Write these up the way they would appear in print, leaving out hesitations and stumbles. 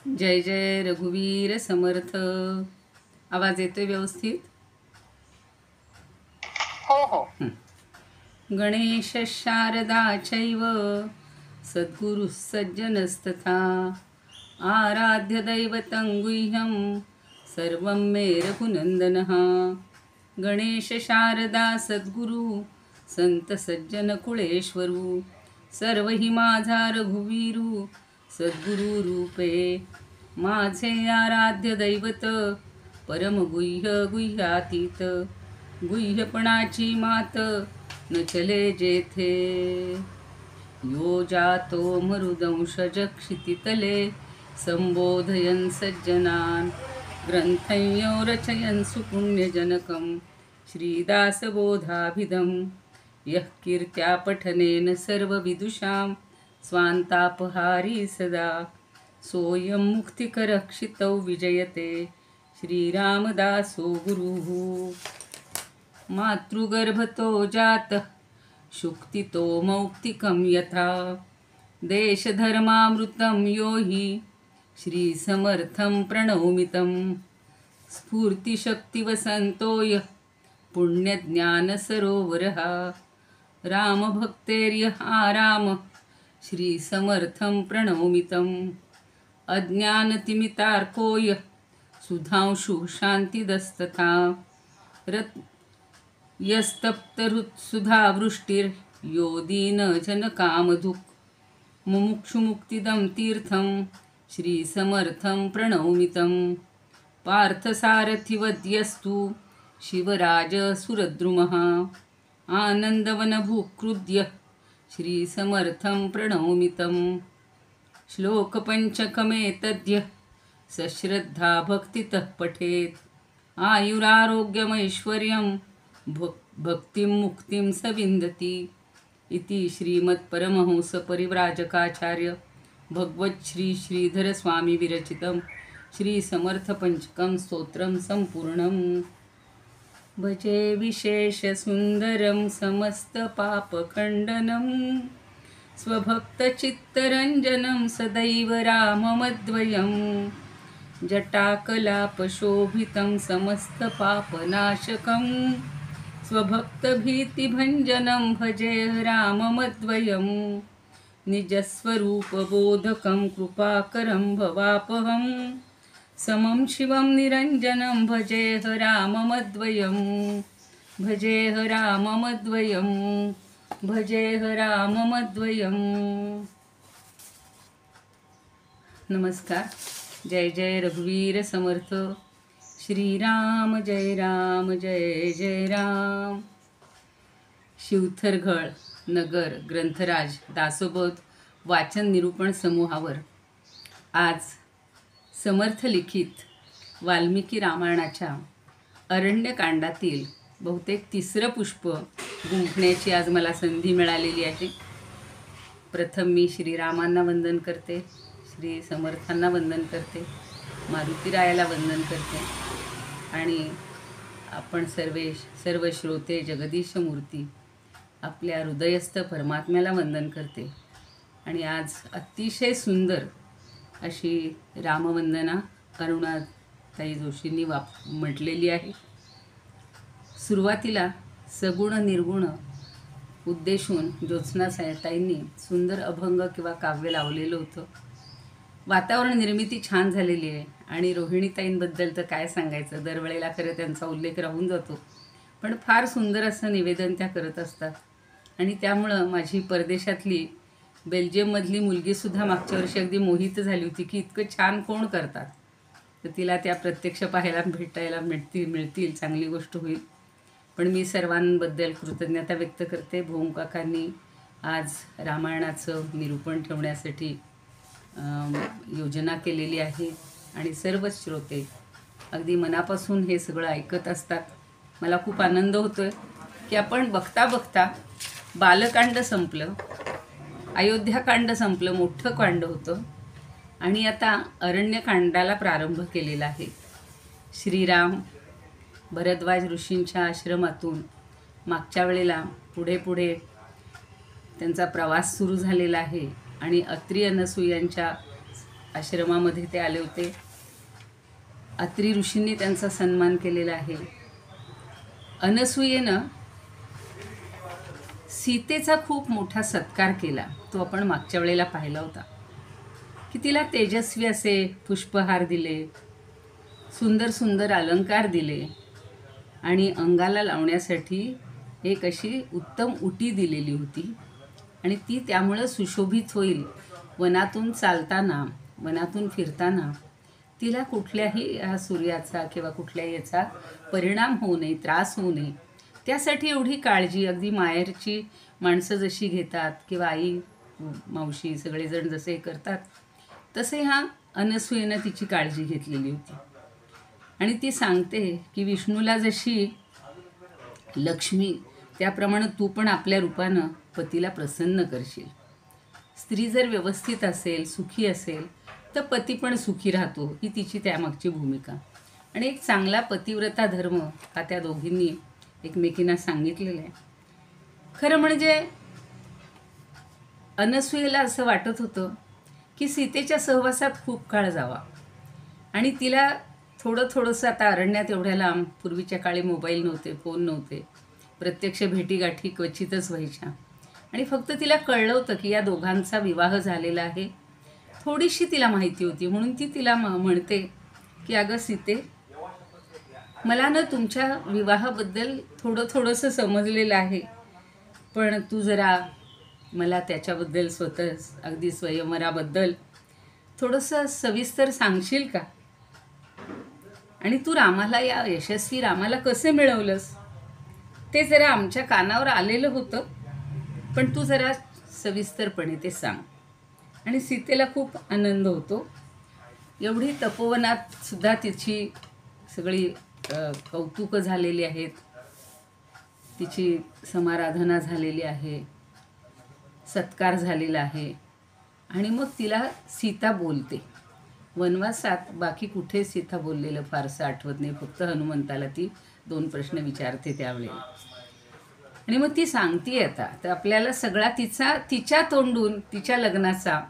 जय जय रघुवीर समर्थ. आवाज येतोय व्यवस्थित? हो हो. गणेश शारदा चैव सद्गुरुः सज्जनस्तथा आराध्य दैवतं गुह्यं सर्वं मे रघुनन्दनः. गणेश शारदा सद्गुरु संत सज्जन कुळेश्वरू सर्व ही माझा रघुवीरू सद्गुरु रूपे. माझे आराध्य दैवत परम गुह्य गुह्यातीत गुह्यपणाची मात न चले जेथे. यो जातो मरुदंशज क्षितितले संबोधयन् सज्जनान् ग्रंथयो रचयन् सुपुण्यजनकं श्रीदासबोधाभिधं. यः कीर्त्या पठनेन सर्वविदुषां स्वान्तापहारी सदा सोऽयं मुक्तिकरः क्षितौ विजयते श्रीरामदासो गुरुः. मातृगर्भतो जातः शुक्तितो मौक्तिकं यथा देशधर्मामृतं यो हि श्रीसमर्थं प्रणौमितं. स्फूर्तिशक्तिवसन्तो यः पुण्यज्ञानसरोवरः रामभक्तेर्यः आरामः श्रीसमर्थं प्रणौमितं. अज्ञानतिमितार्को यः सुधांशुः शान्तिदस्तथा यस्तप्तहृत्सुधावृष्टिर्यो दीनजनकामधुक् मुमुक्षुमुक्तिदं तीर्थं श्रीसमर्थं प्रणौमितं. पार्थसारथिवद्यस्तु शिवराजसुरद्रुमः आनन्दवनभूकृद्यः श्रीसमर्थं प्रणौमितं. श्लोकपञ्चकमेतद्यः सश्रद्धा भक्तितः पठेत् आयुरारोग्यमैश्वर्यं भक्तिं मुक्तिं स विन्दति. इति श्रीमत्परमहंसपरिव्राजकाचार्य भगवच्छ्री श्रीधरस्वामी विरचितं श्रीसमर्थपञ्चकं स्तोत्रं सम्पूर्णम्. भजे विशेषसुन्दरं समस्तपापखण्डनं स्वभक्तचित्तरञ्जनं सदैव राममद्वयं. जटाकलापशोभितं समस्तपापनाशकं स्वभक्तभीतिभञ्जनं भजे राममद्वयं. निजस्वरूपबोधकं कृपाकरं भवापहं समं शिवं निरञ्जनं भजेह राममद्वयं. भजेह राममद्वयं भजेह राममद्वयं. नमस्कार. जय जय रघुवीर समर्थ. श्रीराम जय राम जय जय राम. शिवथरघळ नगर ग्रंथराज दासोबोध वाचन निरूपण समूहावर आज समर्थ लिखित वाल्मिकी रामायणाच्या अरण्यकांडातील बहुतेक तिसरं पुष्प गुंफण्याची आज मला संधी मिळालेली आहे. प्रथम मी श्रीरामांना वंदन करते, श्री समर्थांना वंदन करते, मारुतीरायाला वंदन करते आणि आपण सर्व श्रोते जगदीश मूर्ती आपल्या हृदयस्थ परमात्म्याला वंदन करते. आणि आज अतिशय सुंदर अशी रामवंदना अरुणाताई जोशींनी म्हटलेली आहे. सुरुवातीला सगुण निर्गुण उद्देशून ज्योत्स्ना ताईंनी सुंदर अभंग किंवा काव्य लावलेलं होतं. वातावरण निर्मिती छान झालेली आहे आणि रोहिणीताईंबद्दल तर काय सांगायचं, दरवेळेला खरं त्यांचा उल्लेख राहून जातो, पण फार सुंदर असं निवेदन त्या करत असतात. आणि त्यामुळं माझी परदेशातली बेल्जियममधली मुलगीसुद्धा मागच्या वर्षी अगदी मोहित झाली होती की इतकं छान कोण करतात. तर तिला त्या प्रत्यक्ष पाहायला भेटायला मिळतील चांगली गोष्ट होईल. पण मी सर्वांबद्दल कृतज्ञता व्यक्त करते. भोमकाकांनी आज रामायणाचं निरूपण ठेवण्यासाठी योजना केलेली आहे आणि सर्व श्रोते अगदी मनापासून हे सगळं ऐकत असतात. मला खूप आनंद होतो आहे की आपण बघता बघता बालकांड संपलं, अयोध्याकांड संपलं, मोठं कांड होतं आणि आता अरण्यकांडाला प्रारंभ केलेला आहे. श्रीराम भरद्वाज ऋषींच्या आश्रमातून मागच्या वेळेला पुढे त्यांचा प्रवास सुरू झालेला आहे आणि अत्रि अनसूयांच्या आश्रमामध्ये ते आले होते. अत्री ऋषींनी त्यांचा सन्मान केलेला आहे. अनसूयेनं सीतेचा खूप मोठा सत्कार केला. तो आपण मागच्या वेळेला पाहिला होता की तिला तेजस्वी असे पुष्पहार दिले, सुंदर सुंदर अलंकार दिले आणि अंगाला लावण्यासाठी एक अशी उत्तम उटी दिलेली होती आणि ती त्यामुळं सुशोभित होईल. वनातून चालताना, वनातून फिरताना तिला कुठल्याही ह्या सूर्याचा किंवा कुठल्याही याचा परिणाम होऊ नये, त्रास होऊ नये, त्यासाठी एवढी काळजी अगदी माहेरची माणसं जशी घेतात किंवा आई मावशी सगळेजण जसे करतात तसे ह्या अनसूयेनं तिची काळजी घेतलेली होती. आणि ती सांगते की विष्णूला जशी लक्ष्मी त्याप्रमाणे तू पण आपल्या रूपानं पतीला प्रसन्न करशील. स्त्री जर व्यवस्थित असेल, सुखी असेल तर पती पण सुखी राहतो, ही तिची त्यामागची भूमिका. आणि एक चांगला पतिव्रता धर्म हा त्या दोघींनी एकमेकींना सांगितलेला आहे. खरं म्हणजे अनसूयेला असं वाटत होतं की सीतेच्या सहवासात खूप काळ जावा आणि तिला थोडंसं आता अरण्यात एवढ्या लांब, पूर्वीच्या काळी मोबाईल नव्हते, फोन नव्हते, प्रत्यक्ष भेटीगाठी क्वचितच व्हायच्या आणि फक्त तिला कळलं होतं की या दोघांचा विवाह झालेला आहे. थोडीशी तिला माहिती होती म्हणून ती तिला म्हणते की अगं सीते, मला ना तुमच्या विवाहाबद्दल थोडंसं समजलेलं आहे, पण तू जरा मला त्याच्याबद्दल स्वतः अगदी स्वयंवराबद्दल थोडंसं सविस्तर सांगशील का? आणि तू रामाला, या यशस्वी रामाला कसे मिळवलंस ते जरा आमच्या कानावर आलेलं होतं, पण तू जरा सविस्तरपणे ते सांग. आणि सीतेला खूप आनंद होतो. एवढी तपोवनात सुद्धा तिची सगळी कौतुकं झालेली आहेत, तिची समाराधना झालेली आहे, सत्कार झालेला आहे. आणि मग तिला सीता बोलते. वनवासात बाकी कुठे सीता बोललेलं फारसं आठवत नाही, फक्त हनुमंताला ती 2 प्रश्न विचारते त्यावेळेला. आणि मग ती सांगते आता तर आपल्याला सगळा तिच्या तोंडून तिच्या लग्नाचा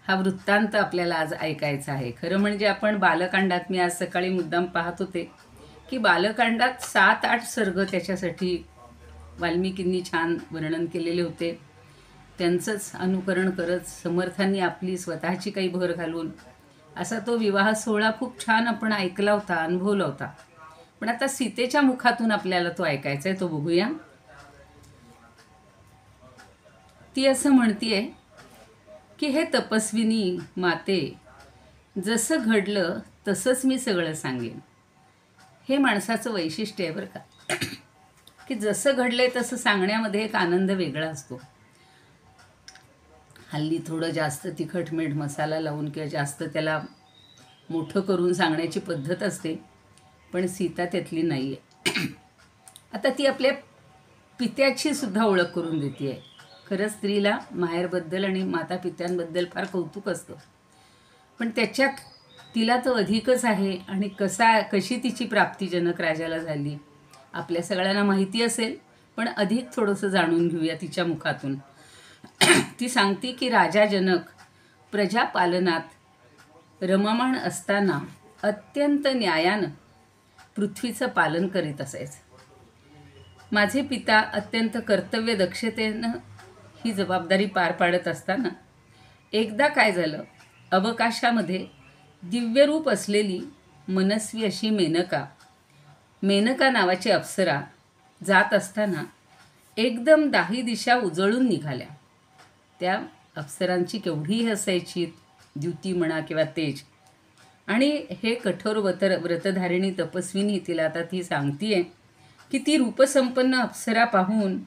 हा वृत्तांत आपल्याला आज ऐकायचा आहे. खरं म्हणजे आपण बालकांडात, मी आज सकाळी मुद्दाम पाहत होते की बालकांडात 7-8 सर्ग त्याच्यासाठी वाल्मिकींनी छान वर्णन केलेले होते. त्यांचंच अनुकरण करत समर्थांनी आपली स्वतःची काही भर घालून असा तो विवाह सोहळा खूप छान आपण ऐकला होता, अनुभवला होता. पण आता सीतेच्या मुखातून आपल्याला तो ऐकायचा आहे, तो बघूया. ती असं म्हणतीये की हे तपस्विनी माते, जसं घडलं तसंच मी सगळं सांगेन. हे माणसाचं वैशिष्ट्य आहे बरं का, की जसं घडलंय तसं सांगण्यामध्ये एक आनंद वेगळा असतो. हल्ली थोडं जास्त तिखट मीठ मसाला लावून किंवा जास्त त्याला मोठं करून सांगण्याची पद्धत असते, पण सीता त्यातली नाही आहे. आता ती आपल्या पित्याची सुद्धा ओळख करून देते आहे. खरंच स्त्रीला माहेरबद्दल आणि मातापित्यांबद्दल फार कौतुक असतं, पण त्याच्यात तिला तर अधिकच आहे. आणि कशी तिची प्राप्ती जनक राजाला झाली आपल्या सगळ्यांना माहिती असेल, पण अधिक थोडंसं जाणून घेऊया तिच्या मुखातून. ती सांगते की राजा जनक प्रजापालनात रममाण असताना अत्यंत न्यायानं पृथ्वीचं पालन करीत असायचं. माझे पिता अत्यंत कर्तव्यदक्षतेनं ही जबाबदारी पार पाडत असताना एकदा काय झालं, अवकाशामध्ये दिव्यरूप असलेली मनस्वी अशी मेनका नावाची अप्सरा जात असताना एकदम 10 दिशा उजळून निघाल्या. त्या अप्सरांची केवढीही असायची द्युती म्हणा किंवा तेज. आणि हे कठोर व्रतधारिणी तपस्विनी, तिला आता ती सांगतीये की ती रूपसंपन्न अप्सरा पाहून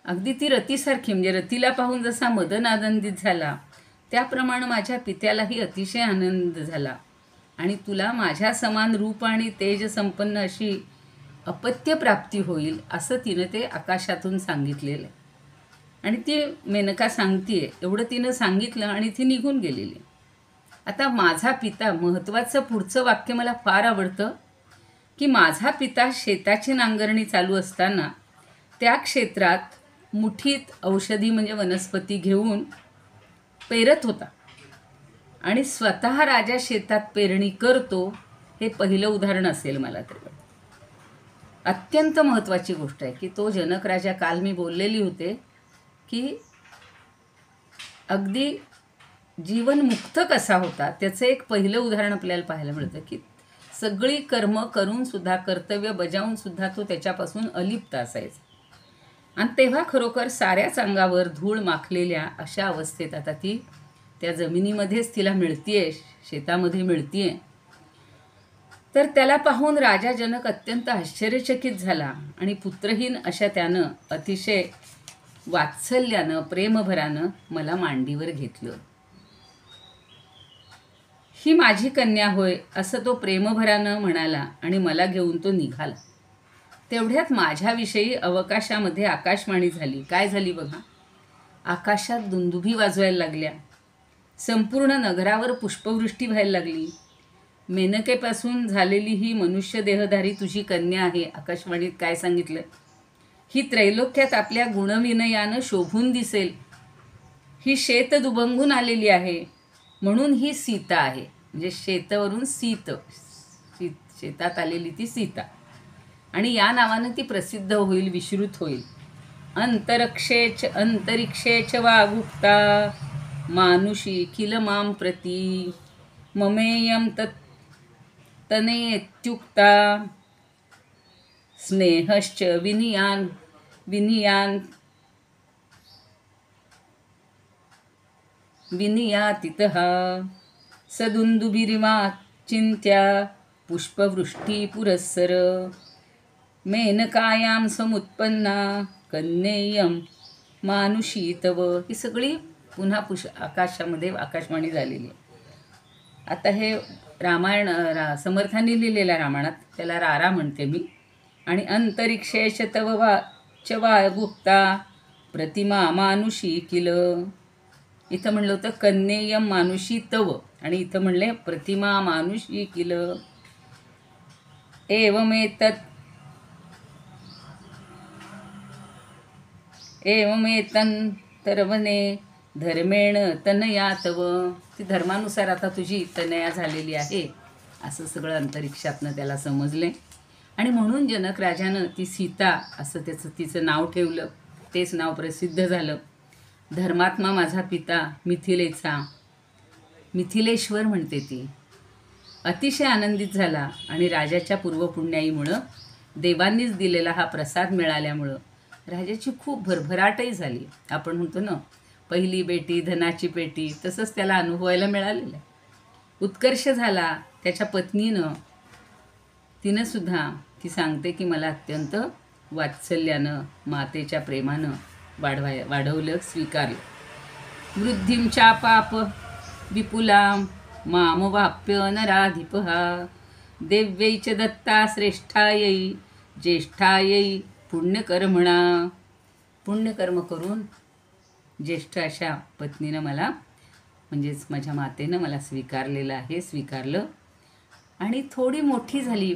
अगदी ती रतीसारखी, म्हणजे रतीला पाहून जसा मदन आनंदित झाला त्याप्रमाणे माझ्या पित्यालाही अतिशय आनंद झाला. आणि तुला माझ्या समान रूप आणि तेज संपन्न अशी अपत्य प्राप्ती होईल असं तिनं ते आकाशातून सांगितलेलं आहे. आणि ती मेनका सांगतीये, एवढं तिनं सांगितलं आणि ती निघून गेलेली. आता माझा पिता, महत्त्वाचं पुढचं वाक्य मला फार आवडतं, की माझा पिता शेताची नांगरणी चालू असताना त्या क्षेत्रात मुठीत औषधी म्हणजे वनस्पती घेऊन पेरत होता. आणि स्वतः राजा शेतात पेरणी करतो, हे पहिलं उदाहरण असेल मला तरी. अत्यंत महत्त्वाची गोष्ट आहे की तो जनक राजा, काल मी बोललेली होते की अगदी जीवनमुक्त कसा होता त्याचं एक पहिलं उदाहरण आपल्याला पाहायला मिळतं की सगळी कर्म करून सुद्धा, कर्तव्य बजावून सुद्धा तो त्याच्यापासून अलिप्त असायचा. आणि तेव्हा खरोखर साऱ्याच अंगावर धूळ माखलेल्या अशा अवस्थेत आता ती त्या जमिनीमध्येच तिला मिळतीये, शेतामध्ये मिळतीये. तर त्याला पाहून राजा जनक अत्यंत आश्चर्यचकित झाला आणि पुत्रहीन अशा त्यानं अतिशय वात्सल्यानं, प्रेमभरानं मला मांडीवर घेतलं. ही माझी कन्या होय, असं तो प्रेमभरानं म्हणाला आणि मला घेऊन तो निघाला. तेवढ्यात माझ्याविषयी अवकाशामध्ये आकाशवाणी झाली. काय झाली बघा, आकाशात दुंदुभी वाजवायला लागल्या, संपूर्ण नगरावर पुष्पवृष्टी व्हायला लागली. मेनकेपासून झालेली ही मनुष्य देहधारी तुझी कन्या आहे. आकाशवाणीत काय सांगितलं, ही त्रैलोक्यात आपल्या गुणविनयानं शोभून दिसेल. ही शेत दुभंगून आलेली आहे म्हणून ही सीता आहे. म्हणजे शेतावरून शेतात आलेली ती सीता, आणि या नावानं ती प्रसिद्ध होईल, विश्रुत होईल. अंतरिक्षेच वागुप्ता मानुषी किल मां प्रती ममेयं तनेत्युक्ता स्नेहश्च विनियातितः सदुन्दुभिरिमा चिन्त्या पुष्पवृष्टी पुरस्सर मेनकायां समुत्पन्ना कन्येयं मानुषी तव. ही सगळी पुन्हा आकाशामध्ये आकाशवाणी झालेली आहे. आता हे रामायण समर्थांनी लिहिलेल्या रामायणात त्याला रारा म्हणते मी. आणि अंतरिक्षेश तव वागुप्ता प्रतिमा मानुषी किल. इथं म्हणलं होतं कन्येयं मानुषी तव, आणि इथं म्हणले प्रतिमा मानुषी किल. एवमेतंतरवने धर्मेण तनया तव. ती धर्मानुसार आता तुझी तनया झालेली आहे, असं सगळं अंतरिक्षातनं त्याला समजले. आणि म्हणून जनक राजानं ती सीता असं तिचं नाव ठेवलं. तेच नाव प्रसिद्ध झालं. धर्मात्मा माझा पिता मिथिलेश्वर म्हणते ती. अतिशय आनंदित झाला आणि राजाच्या पूर्वपुण्याईमुळं, देवांनीच दिलेला हा प्रसाद मिळाल्यामुळं राजाची खूप भरभराटही झाली. आपण म्हणतो ना, पहिली बेटी धनाची पेटी, तसंच त्याला अनुभवायला मिळालेलं आहे. उत्कर्ष झाला. त्याच्या पत्नीनं, तिनं सुद्धा ती सांगते की मला अत्यंत वात्सल्यानं, मातेच्या प्रेमानं वाढवलं, स्वीकारलं. वृद्धिं चापाप विपुलां मामवाप्य नराधिपः देव्यै च दत्ता श्रेष्ठायै ज्येष्ठायै पुण्यकर्मणा. पुण्यकर्म करून ज्येष्ठ अशा पत्नीनं मला, म्हणजेच माझ्या मातेनं मला स्वीकारलं. आणि थोडी मोठी झाली.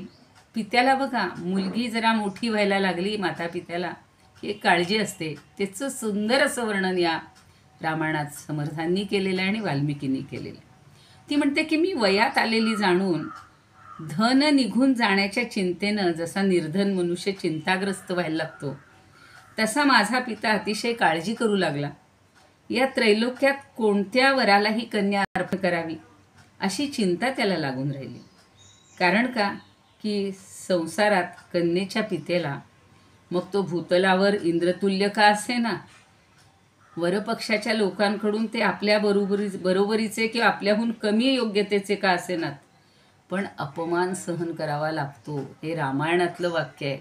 पित्याला बघा, मुलगी जरा मोठी व्हायला लागली, माता पित्याला ही एक काळजी असते. त्याचं सुंदर असं वर्णन या रामायणात समर्थांनी केलेलं आहे आणि वाल्मिकींनी केलेलं आहे. ती म्हणते की मी वयात आलेली जाणून धन निघून जाण्याच्या चिंतेनं जसा निर्धन मनुष्य चिंताग्रस्त व्हायला लागतो, तसा माझा पिता अतिशय काळजी करू लागला. या त्रैलोक्यात कोणत्या वरालाही कन्या अर्पण करावी अशी चिंता त्याला लागून राहिली. कारण का, की संसारात कन्येच्या पितेला, मग तो भूतलावर इंद्रतुल्य का असे ना, वरपक्षाच्या लोकांकडून ते आपल्या बरोबरीचे किंवा आपल्याहून कमी योग्यतेचे का असेनात, पण अपमान सहन करावा लागतो. हे रामायणातलं वाक्य आहे.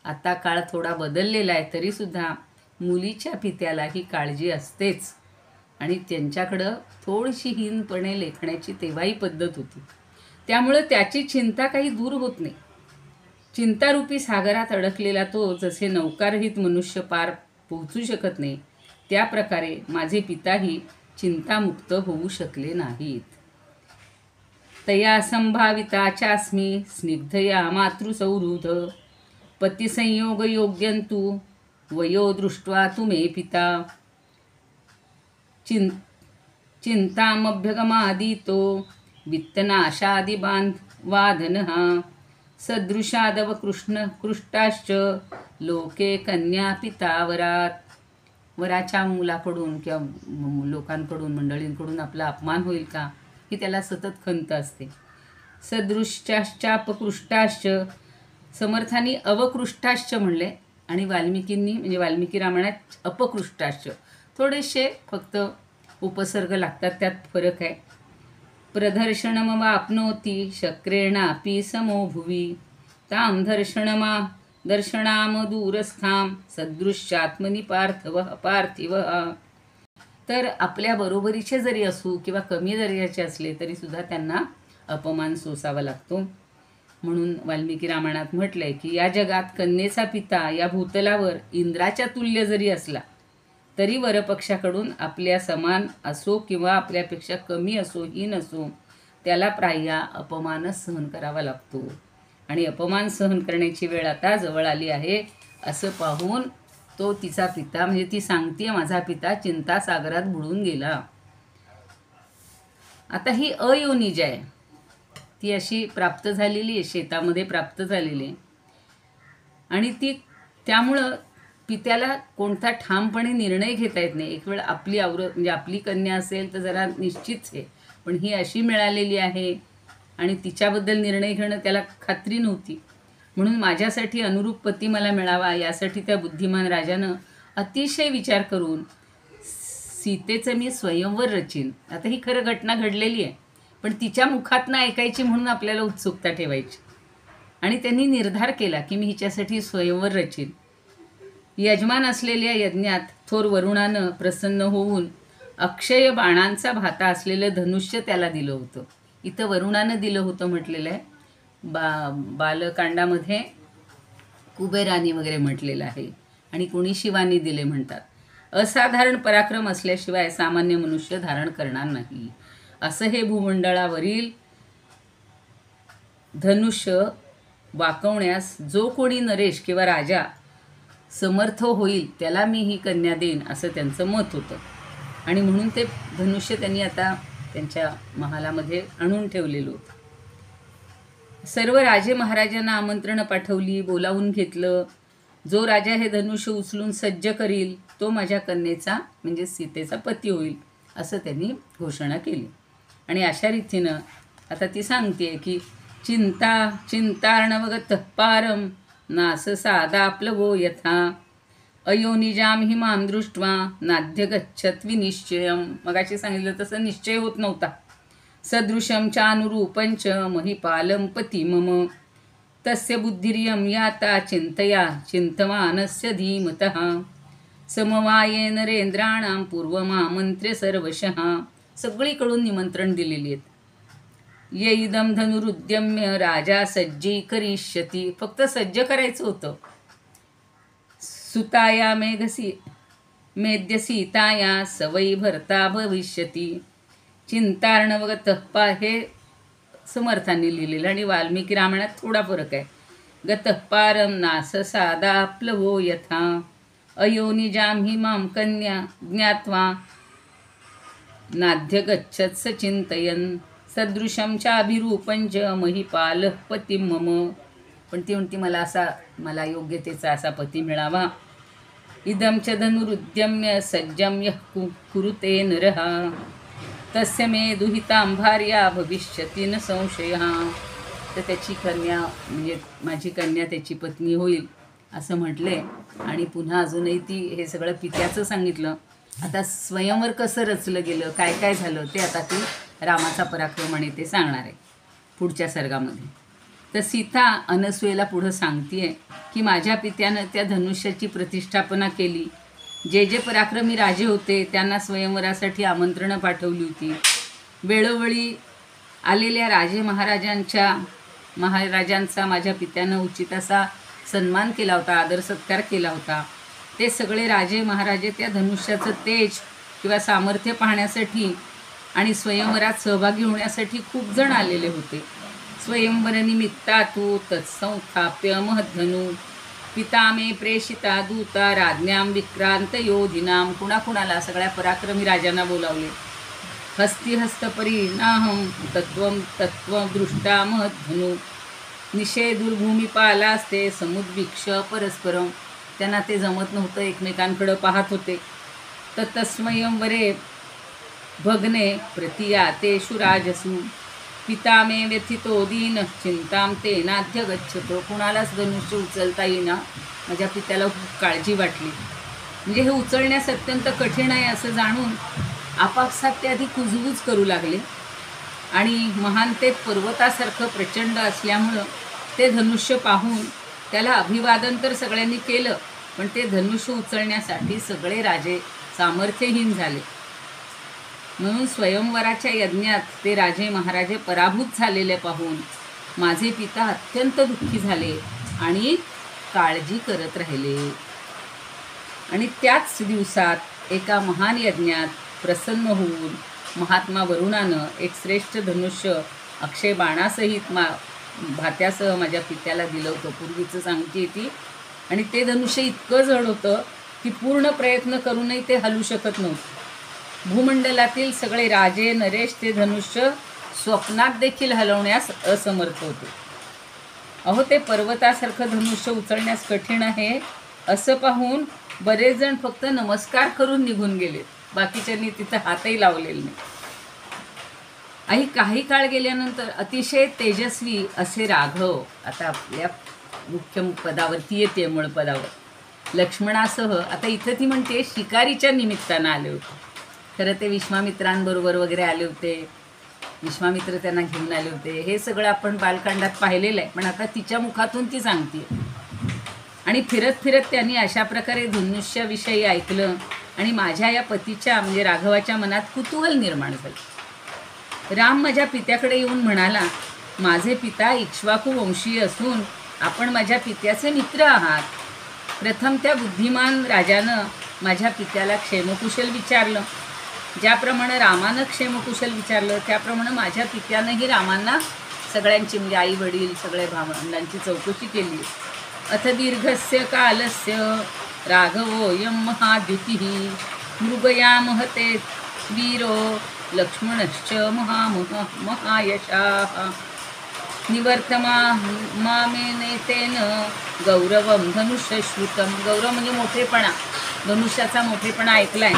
आता काळ थोडा बदललेला आहे, तरीसुद्धा मुलीच्या पित्याला ही काळजी असतेच. आणि त्यांच्याकडं थोडीशी हीनपणे लेखण्याची तेव्हाही पद्धत होती. त्यामुळं त्याची चिंता काही दूर होत नाही. चिंतारूपी सागरात अडकलेला तो जसे नौकारहित मनुष्य पार पोहोचू शकत नाही, त्याप्रकारे माझे पिताही चिंतामुक्त होऊ शकले नाहीत. तया संभाविताचास्मी स्निग्धया मातृसौहृद पतिसंयोग योग्यंतु वयो दृष्ट्वा तुमे पिता चिंतामभ्यगमादितो वित्तनाशादिवाधनः सदृशादव कृष्टाश्च लोके कन्या पितावरात. वराच्या मुलाकडून किंवा लोकांकडून मंडळींकडून आपला अपमान होईल का ही त्याला सतत खंत असते. सदृश्चाश्चापकृष्टाश्च, समर्थांनी अवकृष्टाश्च म्हणले आणि वाल्मिकींनी म्हणजे वाल्मिकी रामायणात अपकृष्टाश्च. थोडेसे फक्त उपसर्ग लागतात, त्यात फरक आहे. प्रदर्शनमवाप्नोति शक्रेणापि समो भुवि तां दर्शनामदूरस्थां सदृश्यात्मनि पार्थिवः. तर आपल्या बरोबरीचे जरी असू किंवा कमी दर्जाचे असले तरी सुद्धा त्यांना अपमान सोसावा लागतो. म्हणून वाल्मिकी रामायणात म्हटलंय की या जगात कन्येचा पिता या भूतलावर इंद्राच्या तुल्य जरी असला तरी वरपक्षाकडून आपल्या समान असो किंवा आपल्यापेक्षा कमी असो, हीन असो, त्याला प्राय अपमानच सहन करावा लागतो. आणि अपमान सहन करण्याची वेळ आता जवळ आली आहे असं पाहून तो तिचा पिता म्हणजे ती सांगते माझा पिता चिंतासागरात बुडून गेला. आता ही अयोनिज आहे, ती अशी प्राप्त झालेली आहे, शेतामध्ये प्राप्त झालेली आहे. आणि ती त्यामुळं पित्याला कोणता ठामपणे निर्णय घेता येत नाही. एक वेळ आपली म्हणजे आपली कन्या असेल तर जरा निश्चितच आहे, पण ही अशी मिळालेली आहे आणि तिच्याबद्दल निर्णय घेणं त्याला खात्री नव्हती. म्हणून माझ्यासाठी अनुरूप पती मला मिळावा यासाठी त्या बुद्धिमान राजानं अतिशय विचार करून सीतेचं मी स्वयंवर रचीन. आता ही खरं घटना घडलेली आहे, पण तिच्या मुखातनं ऐकायची म्हणून आपल्याला उत्सुकता ठेवायची. आणि त्यांनी निर्धार केला की मी हिच्यासाठी स्वयंवर रचीन. यजमान असलेल्या यज्ञात थोर वरुणानं प्रसन्न होऊन अक्षय बाणांचा भाता असलेलं धनुष्य त्याला दिलं होतं. इथं वरुणानं दिलं होतं म्हटलेलं आहे. बालकांडामध्ये कुबेरानी वगैरे म्हटलेलं आहे आणि कोणी शिवानी दिले म्हणतात. असाधारण पराक्रम असल्याशिवाय सामान्य मनुष्य धारण करणार नाही असं हे भूमंडळावरील धनुष्य वाकवण्यास जो कोणी नरेश किंवा राजा समर्थ होईल त्याला मी ही कन्या देईन असं त्यांचं मत होतं. आणि म्हणून ते धनुष्य त्यांनी आता त्यांच्या महालामध्ये आणून ठेवलेलं होतं. सर्व राजे महाराजांना आमंत्रण पाठवली, बोलावून घेतलं. जो राजा हे धनुष्य उचलून सज्ज करील तो माझ्या कन्येचा म्हणजे सीतेचा पती होईल असं त्यांनी घोषणा केली. आणि अशा रीतीनं आता ती सांगते की चिंतार्णवगत पारम नास सादा प्लवो यथा अयोनिजाम हिमां दृष्ट्वा नाद्य गच्छत विनिश्चयम. मगाशी सांगितलं तसं निश्चय होत नव्हता. सदृशं चानुरूपं च महिपालं पती मम तस्य बुद्धिर्यं याता चिंतया चिंतमानस्य धीमतः समवाये नरेंद्राणां पूर्वमामंत्र्य सर्वशः. सगळीकडून निमंत्रण दिलेली आहेत. ये इदं धनुरुद्यम्य राजा सज्जीकरिष्यति. फक्त सज्ज करायचं होतं. सुताया मेद्यसीताया सवयी भरता भविष्यती. चिंतार्णवगत हे समर्थांनी लिहिलेलं आणि वाल्मिकी रामायणात थोडा फरक आहे. गतपारम नास सादा प्लवो यथा अयोनिजाम हिमां कन्या ज्ञात्वा नाद्य गच्छत स चिंतयन् सदृशं चाभिरूपं च महिपालः पतिं मम. पण ती म्हणती मला योग्यतेचा असा पती मिळावा. इदं च धनुरुद्यम्य सज्जं यः कुरुते नरः तस्य मे दुहितां भार्या भविष्यति न संशयः. तर त्याची कन्या म्हणजे माझी कन्या त्याची पत्नी होईल असं म्हटले. आणि पुन्हा अजूनही ती हे सगळं पित्याचं सांगितलं. आता स्वयंवर कसं रचलं गेलं, काय काय झालं ते आता ती रामाचा पराक्रम आणि ते सांगणार आहे पुढच्या सर्गामध्ये. तर सीता अनसूयेला पुढं सांगतेय की माझ्या पित्यानं त्या धनुष्याची प्रतिष्ठापना केली. जे जे पराक्रमी राजे होते त्यांना स्वयंवरासाठी आमंत्रणं पाठवली होती. वेळोवेळी आलेल्या राजे महाराजांचा माझ्या पित्यानं उचित असा सन्मान केला होता, आदर सत्कार केला होता. ते सगळे राजे महाराजे त्या धनुष्याचं तेज किंवा सामर्थ्य पाहण्यासाठी आणि स्वयंवरात सहभागी होण्यासाठी खूप जण आलेले होते. स्वयंवरनिमित्ता तू तत्संस्थाप्य महद्धनु पिता मे प्रेषिता दूता राज्ञां विक्रांत योधिनाम. कुणाकुणाला सगळ्या पराक्रमी राजांना बोलावले हस्तिहस्तपरी नाहं तत्त्वं तत्त्वदृष्टा महद्धनु निषेधुर्भूमिपालास्ते समुद्वीक्ष परस्परम. त्यांना ते जमत नव्हतं, एकमेकांकडं पाहत होते. तत्तस्मयंवरे भग्ने प्रतियातेषु राजसु पिता मे व्यथितो दीन चिंताम ते नाध्य गच्छतो. कुणालाच धनुष्य उचलता येईना, माझ्या पित्याला खूप काळजी वाटली. म्हणजे हे उचलण्यास अत्यंत कठीण आहे असं जाणून आपापसात ते आधी कुजबूज करू लागले. आणि महानतेत पर्वतासारखं प्रचंड असल्यामुळं ते धनुष्य पाहून त्याला अभिवादन तर सगळ्यांनी केलं, पण ते धनुष्य उचलण्यासाठी सगळे राजे सामर्थ्यहीन झाले. म्हणून स्वयंवराच्या यज्ञात ते राजे महाराजे पराभूत झालेले पाहून माझे पिता अत्यंत दुःखी झाले आणि काळजी करत राहिले. आणि त्याच दिवसात एका महान यज्ञात प्रसन्न होऊन महात्मा वरुणानं एक श्रेष्ठ धनुष्य अक्षय बाणासहित भात्यासह माझ्या पित्याला दिलं होतं. पूर्वीचं सांगते ती. आणि ते धनुष्य इतकं जड होतं की पूर्ण प्रयत्न करूनही ते हलू शकत नव्हतं. भूमंडलातील सगळे राजे नरेश ते धनुष्य स्वप्नात देखील हलवण्यास असमर्थ होते. अहो, ते पर्वतासारखं धनुष्य उचलण्यास कठीण आहे असं पाहून बरेच जण फक्त नमस्कार करून निघून गेले, बाकीच्यांनी तिथं हातही लावलेले नाही. आणि काही काळ गेल्यानंतर अतिशय तेजस्वी असे राघव आता आपल्या मुख्य पदावरती येते, मूळ पदावर लक्ष्मणासह. आता इथं ती म्हणते शिकारीच्या निमित्तानं आले होते. खरं ते विश्वामित्रांबरोबर वगैरे आले होते, विश्वामित्र त्यांना घेऊन आले होते. हे सगळं आपण बालकांडात पाहिलेलं आहे, पण आता तिच्या मुखातून ती सांगते. आणि फिरत फिरत त्यांनी अशा प्रकारे धनुष्याविषयी ऐकलं आणि माझ्या या पतीच्या म्हणजे राघवाच्या मनात कुतूहल निर्माण झालं. राम माझ्या पित्याकडे येऊन म्हणाला, माझे पिता इक्ष्वाकू वंशीय असून आपण माझ्या पित्याचे मित्र आहात. प्रथम त्या बुद्धिमान राजानं माझ्या पित्याला क्षेमकुशल विचारलं. ज्याप्रमाणे रामानं क्षेमकुशल विचारलं त्याप्रमाणे माझ्या पित्यानंही रामांना सगळ्यांची म्हणजे आई वडील सगळे भावंडांची चौकशी केली. अथ दीर्घस्य कालस्य राघवोऽयं महाद्युतिः मृगया महते वीरो लक्ष्मणश्च महायशाः निवर्तमामेनेतेन गौरवं धनुष्यश्रुतं. गौरव म्हणजे मोठेपणा, धनुष्याचा मोठेपणा ऐकलाय.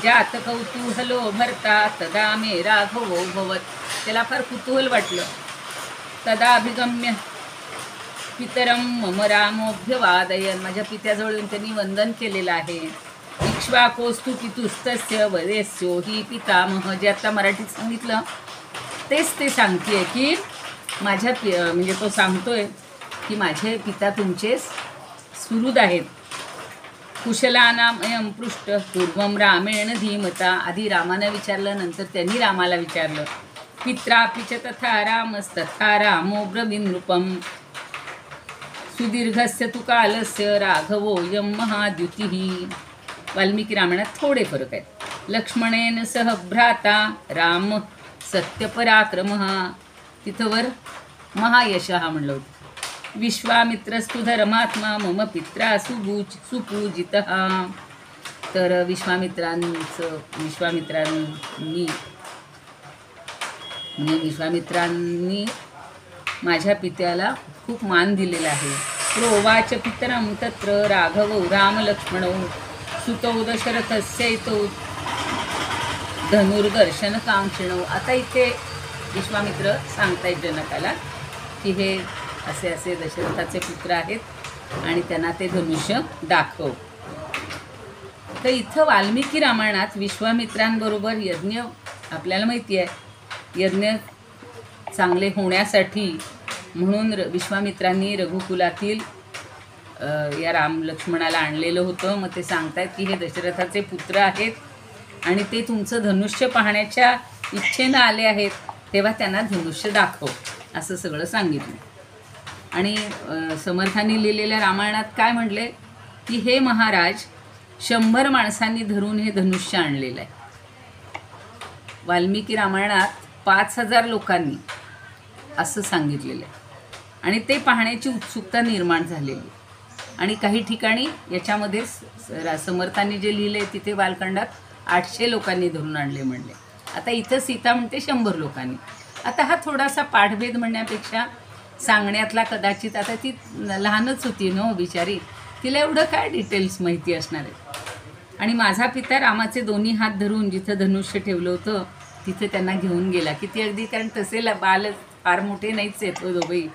ज्यात कौतूहलो भरता तदा मे राघवो भवत. त्याला फार कुतूहल वाटलं. तदा अभिगम्य पितरम मम रामोऽभ्यवादयन. माझ्या पित्याजवळ येऊन त्यांनी वंदन केलेलं आहे. इक्ष्वाकोस्तु पितुस्तस्य वदेस्यो हि पितामह. जे आता मराठीत सांगितलं तेच ते सांगतेय की माझ्या म्हणजे तो सांगतोय की माझे पिता तुमचे सुहृद आहेत. कुशलानामयं पृष्ठ पूर्वं रामेण धीमता. आधी रामानं विचारलं, नंतर त्यांनी रामाला विचारलं. पित्रापि च तथा रामस्तथा रामो ब्रवीन् नृपम् सुदीर्घस्य तु कालस्य राघवोऽयं महाद्युतिः. वाल्मिकी रामायणात थोडे फरक आहेत. लक्ष्मणेन सह भ्राता राम सत्यपराक्रमः. तिथंवर महायशः म्हणलं होतं. विश्वामित्रस्तु धर्मात्मा मम पित्रा सुपूजितः. तर विश्वामित्रांनी माझ्या पित्याला खूप मान दिलेला आहे. प्रोवाच पितरं तत्र राघवौ रामलक्ष्मणौ सुतौ दशरथस्यैतौ धनुर्दर्शन कांक्षिणौ. आता इथे विश्वामित्र सांगतायत जनकाला की हे असे असे दशरथाचे पुत्र आहेत आणि त्यांना ते धनुष्य दाखव. तर इथं वाल्मिकी रामायणात विश्वामित्रांबरोबर यज्ञ आपल्याला माहिती आहे, यज्ञ चांगले होण्यासाठी म्हणून विश्वामित्रांनी रघुकुलातील या राम लक्ष्मणाला आणलेलं होतं. मग ते सांगतायत की हे दशरथाचे पुत्र आहेत आणि ते तुमचं धनुष्य पाहण्याच्या इच्छेनं आले आहेत, तेव्हा त्यांना धनुष्य दाखव असं सगळं सांगितलं. आणि समर्थांनी लिहिलेल्या रामायणात काय म्हणले की हे महाराज 100 माणसांनी धरून हे धनुष्य आणलेलं आहे. वाल्मिकी रामायणात 5000 लोकांनी असं सांगितलेलं आहे आणि ते पाहण्याची उत्सुकता निर्माण झालेली. आणि काही ठिकाणी याच्यामध्ये समर्थांनी जे लिहिले तिथे बालकांडात 800 लोकांनी धरून आणले म्हणले. आता इथं सीता म्हणते 100 लोकांनी. आता हा थोडासा पाठभेद म्हणण्यापेक्षा सांगण्यातला कदाचित, आता ती लहानच होती न बिचारी, तिला एवढं काय डिटेल्स माहिती असणार आहे. आणि माझा पिता रामाचे दोन्ही हात धरून जिथं धनुष्य ठेवलं होतं तिथं त्यांना घेऊन गेला. किती अगदी, कारण तसे बाल फार मोठे नाहीच आहेत हो दोघंही.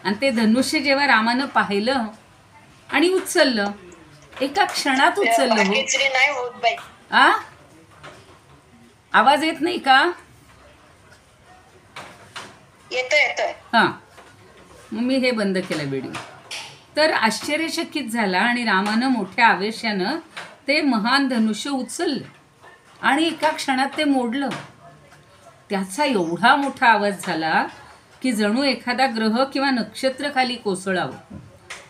आणि ते धनुष्य जेव्हा रामानं पाहिलं आणि उचललं, एका क्षणात उचललं हो. आवाज येत नाही का? येतोय. हां, मग मी हे बंद केलं व्हिडिओ. तर आश्चर्यचकित झाला आणि रामानं मोठ्या आवेशानं ते महान धनुष्य उचललं आणि एका क्षणात ते मोडलं. त्याचा एवढा मोठा आवाज झाला की जणू एखादा ग्रह किंवा नक्षत्र खाली कोसळावं.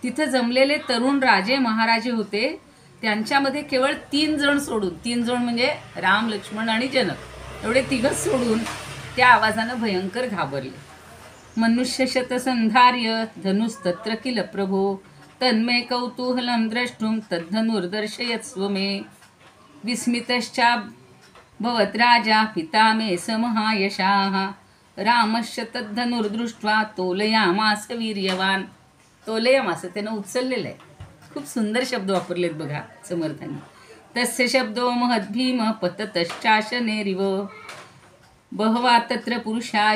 तिथं जमलेले तरुण राजे महाराजे होते, त्यांच्यामध्ये केवळ 3 जण सोडून, 3 जण म्हणजे राम, लक्ष्मण आणि जनक, एवढे 3घच सोडून त्या आवाजानं भयंकर घाबरले. मनुष्य शतसंधार्य धनुस्तत्र किल प्रभो तन्मे कौतूहलं द्रष्टुम तद्धनुर्दर्शयत्स्व मे विस्मितश्चा भवत राजा पिता मे समहायशाः रामश्च तद्धनुर्दृष्ट्वा तोलयामास वीर्यवान. तोलयामास त्यानं उचललेलं आहे. खूप सुंदर शब्द वापरलेत बघा समर्थांनी. तस्य शब्दो महद्भीम पततश्चाशनेरिव बहवा तत्र पुरुषा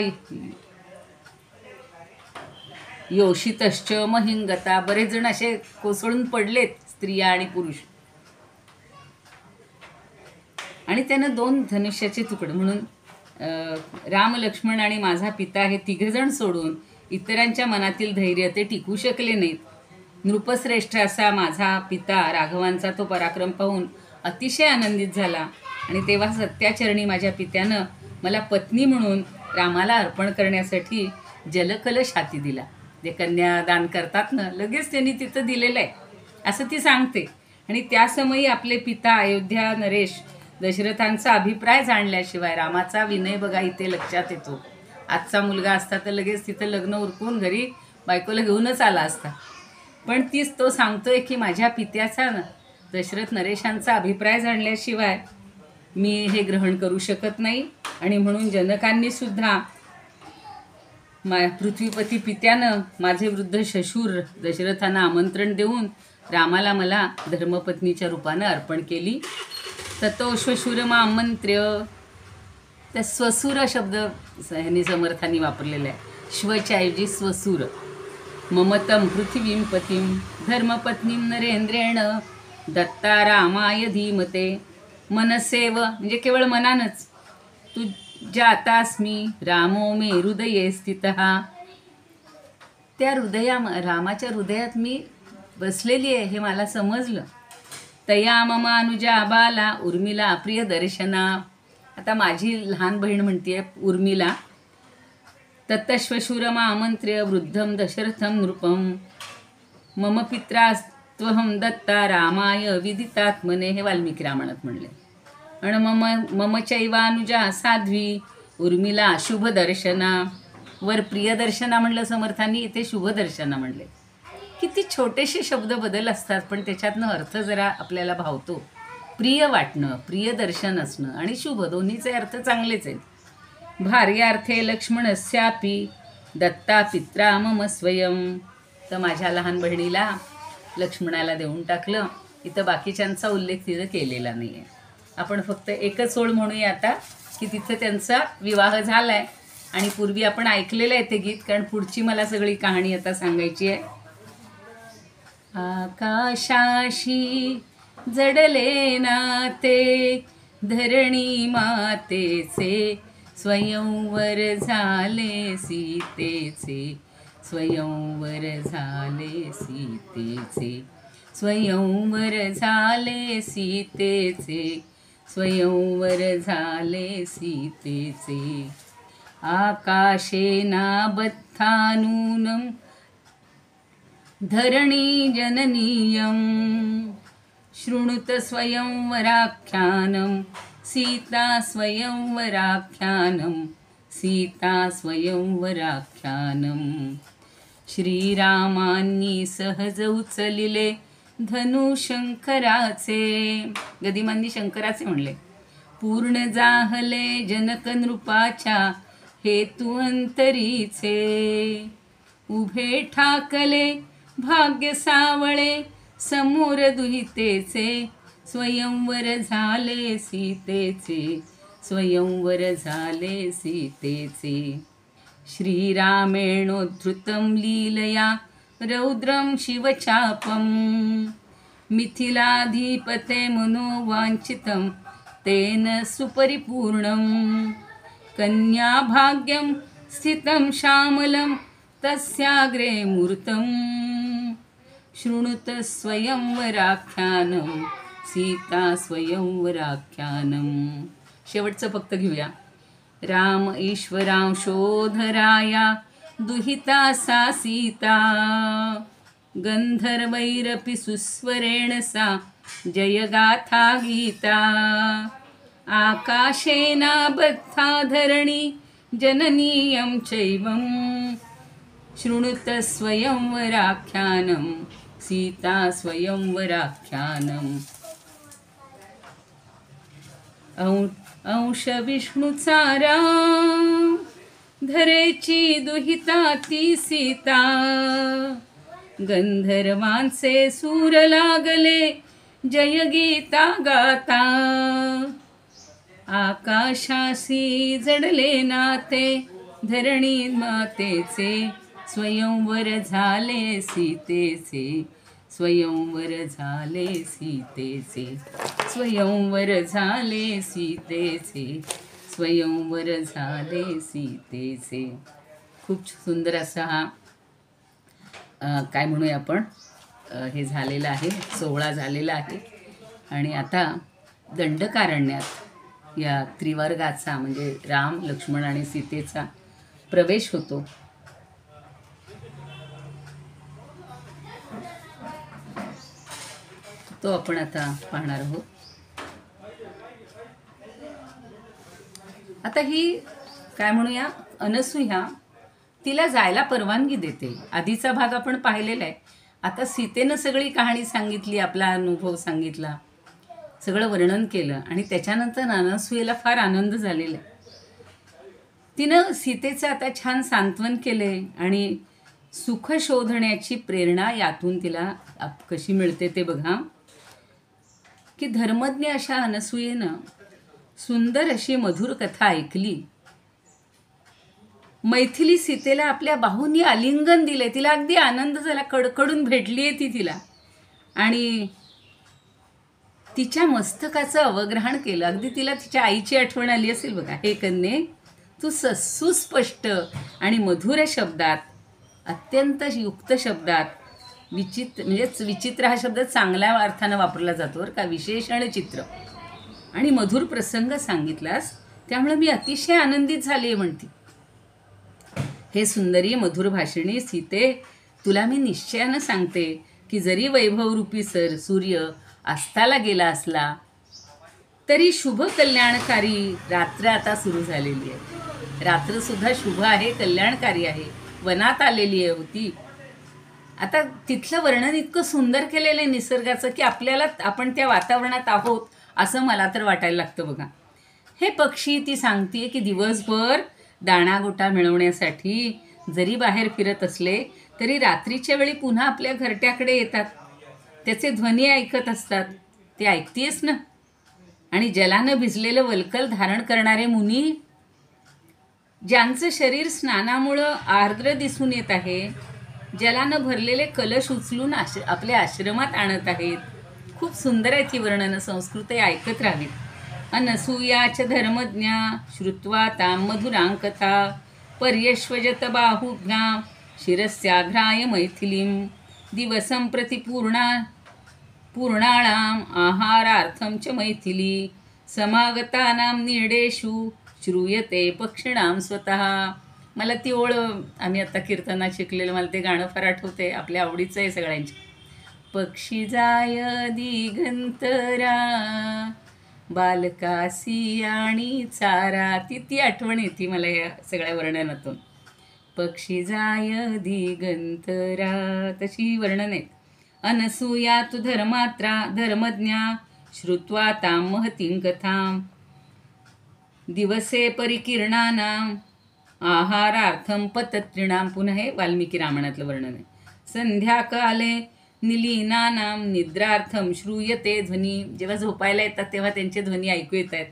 योषितश्च महिंगता. बरेच जण असे कोसळून पडलेत, स्त्रिया आणि पुरुष. आणि त्यानं 2 धनुष्याचे तुकडे म्हणून राम, लक्ष्मण आणि माझा पिता हे 3 जण सोडून इतरांच्या मनातील धैर्य ते टिकू शकले नाहीत. नृपश्रेष्ठ असा माझा पिता राघवांचा तो पराक्रम पाहून अतिशय आनंदित झाला. आणि तेव्हा सत्याचरणी माझ्या पित्यानं मला पत्नी म्हणून रामाला अर्पण करण्यासाठी जलकलश हाती दिला. जे कन्यादान करतात ना, लगेच त्यांनी तिथं दिलेलं आहे असं ती सांगते. आणि त्या समयी आपले पिता अयोध्या नरेश दशरथांचा अभिप्राय जाणल्याशिवाय रामाचा विनय बघा इथे लक्षात येतो. आजचा मुलगा असता तर लगेच तिथं लग्न उरकून घरी बायकोला घेऊनच आला असता. पण तीच तो सांगतोय की माझ्या पित्याचा दशरथ नरेशांचा अभिप्राय जाणल्याशिवाय मी हे ग्रहण करू शकत नाही. आणि म्हणून जनकांनी सुद्धा पृथ्वीपती पित्यानं माझे वृद्ध शशूर दशरथांना आमंत्रण देऊन रामाला मला धर्मपत्नीच्या रूपानं अर्पण केली. ततो श्वशूरमा आमंत्र्य. त्या स्वसूर शब्द ह्यांनी समर्थांनी वापरलेला आहे. श्वच्या ऐवजी स्वसूर. ममतं पृथिवीं पतीं धर्मपत्नीं नरेंद्रेण दत्ता रामाय धीमते मनसेव, म्हणजे केवळ मनानच. तू जातास्मी रामो मे हृदये स्थितः. त्या रामाच्या हृदयात मी बसलेली आहे हे मला समजलं. तया ममानुजा बाला उर्मिला प्रिय दर्शना. आता माझी लहान बहीण म्हणते उर्मिला. तत्तश्वशूरमा आमंत्र्य वृद्धं दशरथं नृपं मम पित्रास्त्वहं दत्ता रामाय विदितात्मने. हे वाल्मिकी रामायणात म्हणले. आणि मम चैवानुजा साध्वी उर्मिला शुभदर्शना. वर प्रियदर्शना म्हणलं समर्थांनी, इथे शुभदर्शना म्हणले. किती छोटेसे शब्द बदल असतात पण त्याच्यातनं अर्थ जरा आपल्याला भावतो. प्रिय वाटणं, प्रियदर्शन असणं आणि शुभ दोन्हीचे अर्थ चांगलेच आहेत. भार्यार्थे लक्ष्मणस्यापि दत्ता पित्रा मम स्वयं. तर माझ्या लहान बहिणीला लक्ष्मणाला देऊन टाकलं. इथं बाकीच्यांचा उल्लेख तिथं केलेला नाही आहे. आपण फक्त एकच ओळ म्हणूया आता की तिथं त्यांचा विवाह झाला आहे. आणि पूर्वी आपण ऐकलेलं आहे ते गीत, कारण पुढची मला सगळी कहाणी आता सांगायची आहे. आकाशाशी जडले नाते धरणी मातेचे स्वयंवर झाले सीतेचे. स्वयंवर झाले सीतेचे. स्वयंवर झाले सीतेचे. स्वयंवर झाले सीतेचे. आकाशेना बद्धानूनं धरणी जननीयं शृणुत स्वयंवराख्यानं सीता स्वयंवराख्यानं. सीता स्वयंवराख्यानं. श्रीरामांनी सहज उचलिले धनु शंकराचे. गदिमांनी शंकराचे म्हणले. पूर्ण जाहले जनक नृपाच्या हेतू अंतरीचे. उभे ठाकले भाग्य सावळे समोर दुहितेचे. स्वयंवर झाले सीतेचे, स्वयंवर झाले सीतेचे. श्रीरामेणोद्धृतं लीलया रौद्रं शिवचापं. मिथिलाधिपते मनोवाञ्छितं तेन सुपरिपूर्णं. कन्याभाग्यं स्थितं श्यामलं तस्याग्रे मूर्तं. शृणुत स्वयंवराख्यानं सीता स्वयंवराख्यानं. शेवटचं फक्त घेऊया. राम ईश्वरांशोधराया दुहिता सा सीता. गंधर्वैरपि सुस्वरेण सा जयगाथा गीता. आकाशेनाबद्धा धरणी जननीयं चैवं. शृणुत स्वयंवराख्यानं सीता स्वयंवराख्यानं. अंश विष्णूचा राम धरेची दुहिता ती सीता. गंधर्वांचे सूर लागले जय गीता गाता. आकाशासी जडले नाते धरणी मातेचे. स्वयंवर झाले सीतेचे, स्वयंवर झाले सीतेचे. स्वयंवर झाले सीतेचे, स्वयंवर झाले सीतेचे. खूप सुंदर असा हा काय म्हणूया आपण हे झालेलं आहे, सोहळा झालेला आहे. आणि आता दंडकारण्यात या त्रिवर्गाचा म्हणजे राम लक्ष्मण आणि सीतेचा प्रवेश होतो. तो आपण आता पाहणार आहोत. आता ही काय म्हणूया अनसूया तिला जायला परवानगी देते. आधीचा भाग आपण पाहिलेला आहे. आता सीतेनं सगळी कहाणी सांगितली, आपला अनुभव सांगितला, सगळं वर्णन केलं आणि त्याच्यानंतर अनसूयेला फार आनंद झालेला आहे. तिनं सीतेचं आता छान सांत्वन केले आणि सुख शोधण्याची प्रेरणा यातून तिला कशी मिळते ते बघा. की धर्मज्ञ अशा अनसूयेनं सुंदर अशी मधुर कथा ऐकली. मैथिली सीतेला आपल्या बाहूंनी आलिंगन दिले. तिला अगदी आनंद झाला, कडकडून भेटली आहे ती तिला आणि तिच्या मस्तकाचं अवग्रहण केलं. अगदी तिला तिच्या आईची आठवण आली असेल बघा. हे कन्ये तू सुस्पष्ट आणि मधुर शब्दात, अत्यंत युक्त शब्दात, विचित्र हा शब्द चांगल्या अर्थानं वापरला जातो बरं का, विशेषण चित्र आणि मधुर प्रसंग सांगितलास, त्यामुळे मी अतिशय आनंदित झाली आहे म्हणते. हे सुंदरी मधुर भाषिणी सीते, तुला मी निश्चयानं सांगते की जरी वैभवरूपी सूर्य अस्ताला गेला असला तरी शुभ कल्याणकारी रात्र आता सुरू झालेली आहे. रात्रसुद्धा शुभ आहे, कल्याणकारी आहे. वनात आलेली आहे होती. आता तिथलं वर्णन इतकं सुंदर केलेलं आहे निसर्गाचं की आपण त्या वातावरणात आहोत असं मला तर वाटायला लागतं बघा. हे पक्षी ती सांगते की दिवसभर दाणागोटा मिळवण्यासाठी जरी बाहेर फिरत असले तरी रात्रीच्या वेळी पुन्हा आपल्या घरट्याकडे येतात. त्याचे ध्वनी ऐकत असतात. ते ऐकतेस ना. आणि जलानं भिजलेलं वल्कल धारण करणारे मुनी, ज्यांचं शरीर स्नानामुळं आर्द्र दिसून येत आहे, जलानं भरलेले कलश उचलून आपल्या आश्रमात आणत आहेत. खूप सुंदर आहे ती वर्णनं. संस्कृत ऐकत राहावीत. अनसूयाच धर्मज्ञा श्रुत्वा तां मधुरां कथा पर्यश्वजत बाहुज्ञा शिरस्याघ्राय मैथिलीं दिवसं प्रति पूर्णाणाम् आहारार्थं च मैथिली समागतानां निर्डेषु श्रूयते पक्षिणां स्वतः. मला ती ओळ आम्ही आता कीर्तनात शिकलेलं, मला ते गाणं फार आठवते. आपल्या आवडीचं आहे सगळ्यांची. पक्षी जाय दिगंतरा बालकासी आणि चारा. ती आठवण येते मला या सगळ्या वर्णनातून. पक्षी जाय दिगंतरा तशी ही वर्णन आहेत. अनसूया तु धर्मज्ञा श्रुत्वा तां महतीं कथां दिवसे परिकीर्णानां आहारार्थं पतत्रिणां. पुन्हा हे वाल्मिकी रामायणातलं वर्णन आहे. संध्याकाले निलीनानां निद्रार्थं श्रूयते ध्वनी. जेव्हा झोपायला येतात तेव्हा त्यांचे ध्वनी ऐकू येत आहेत.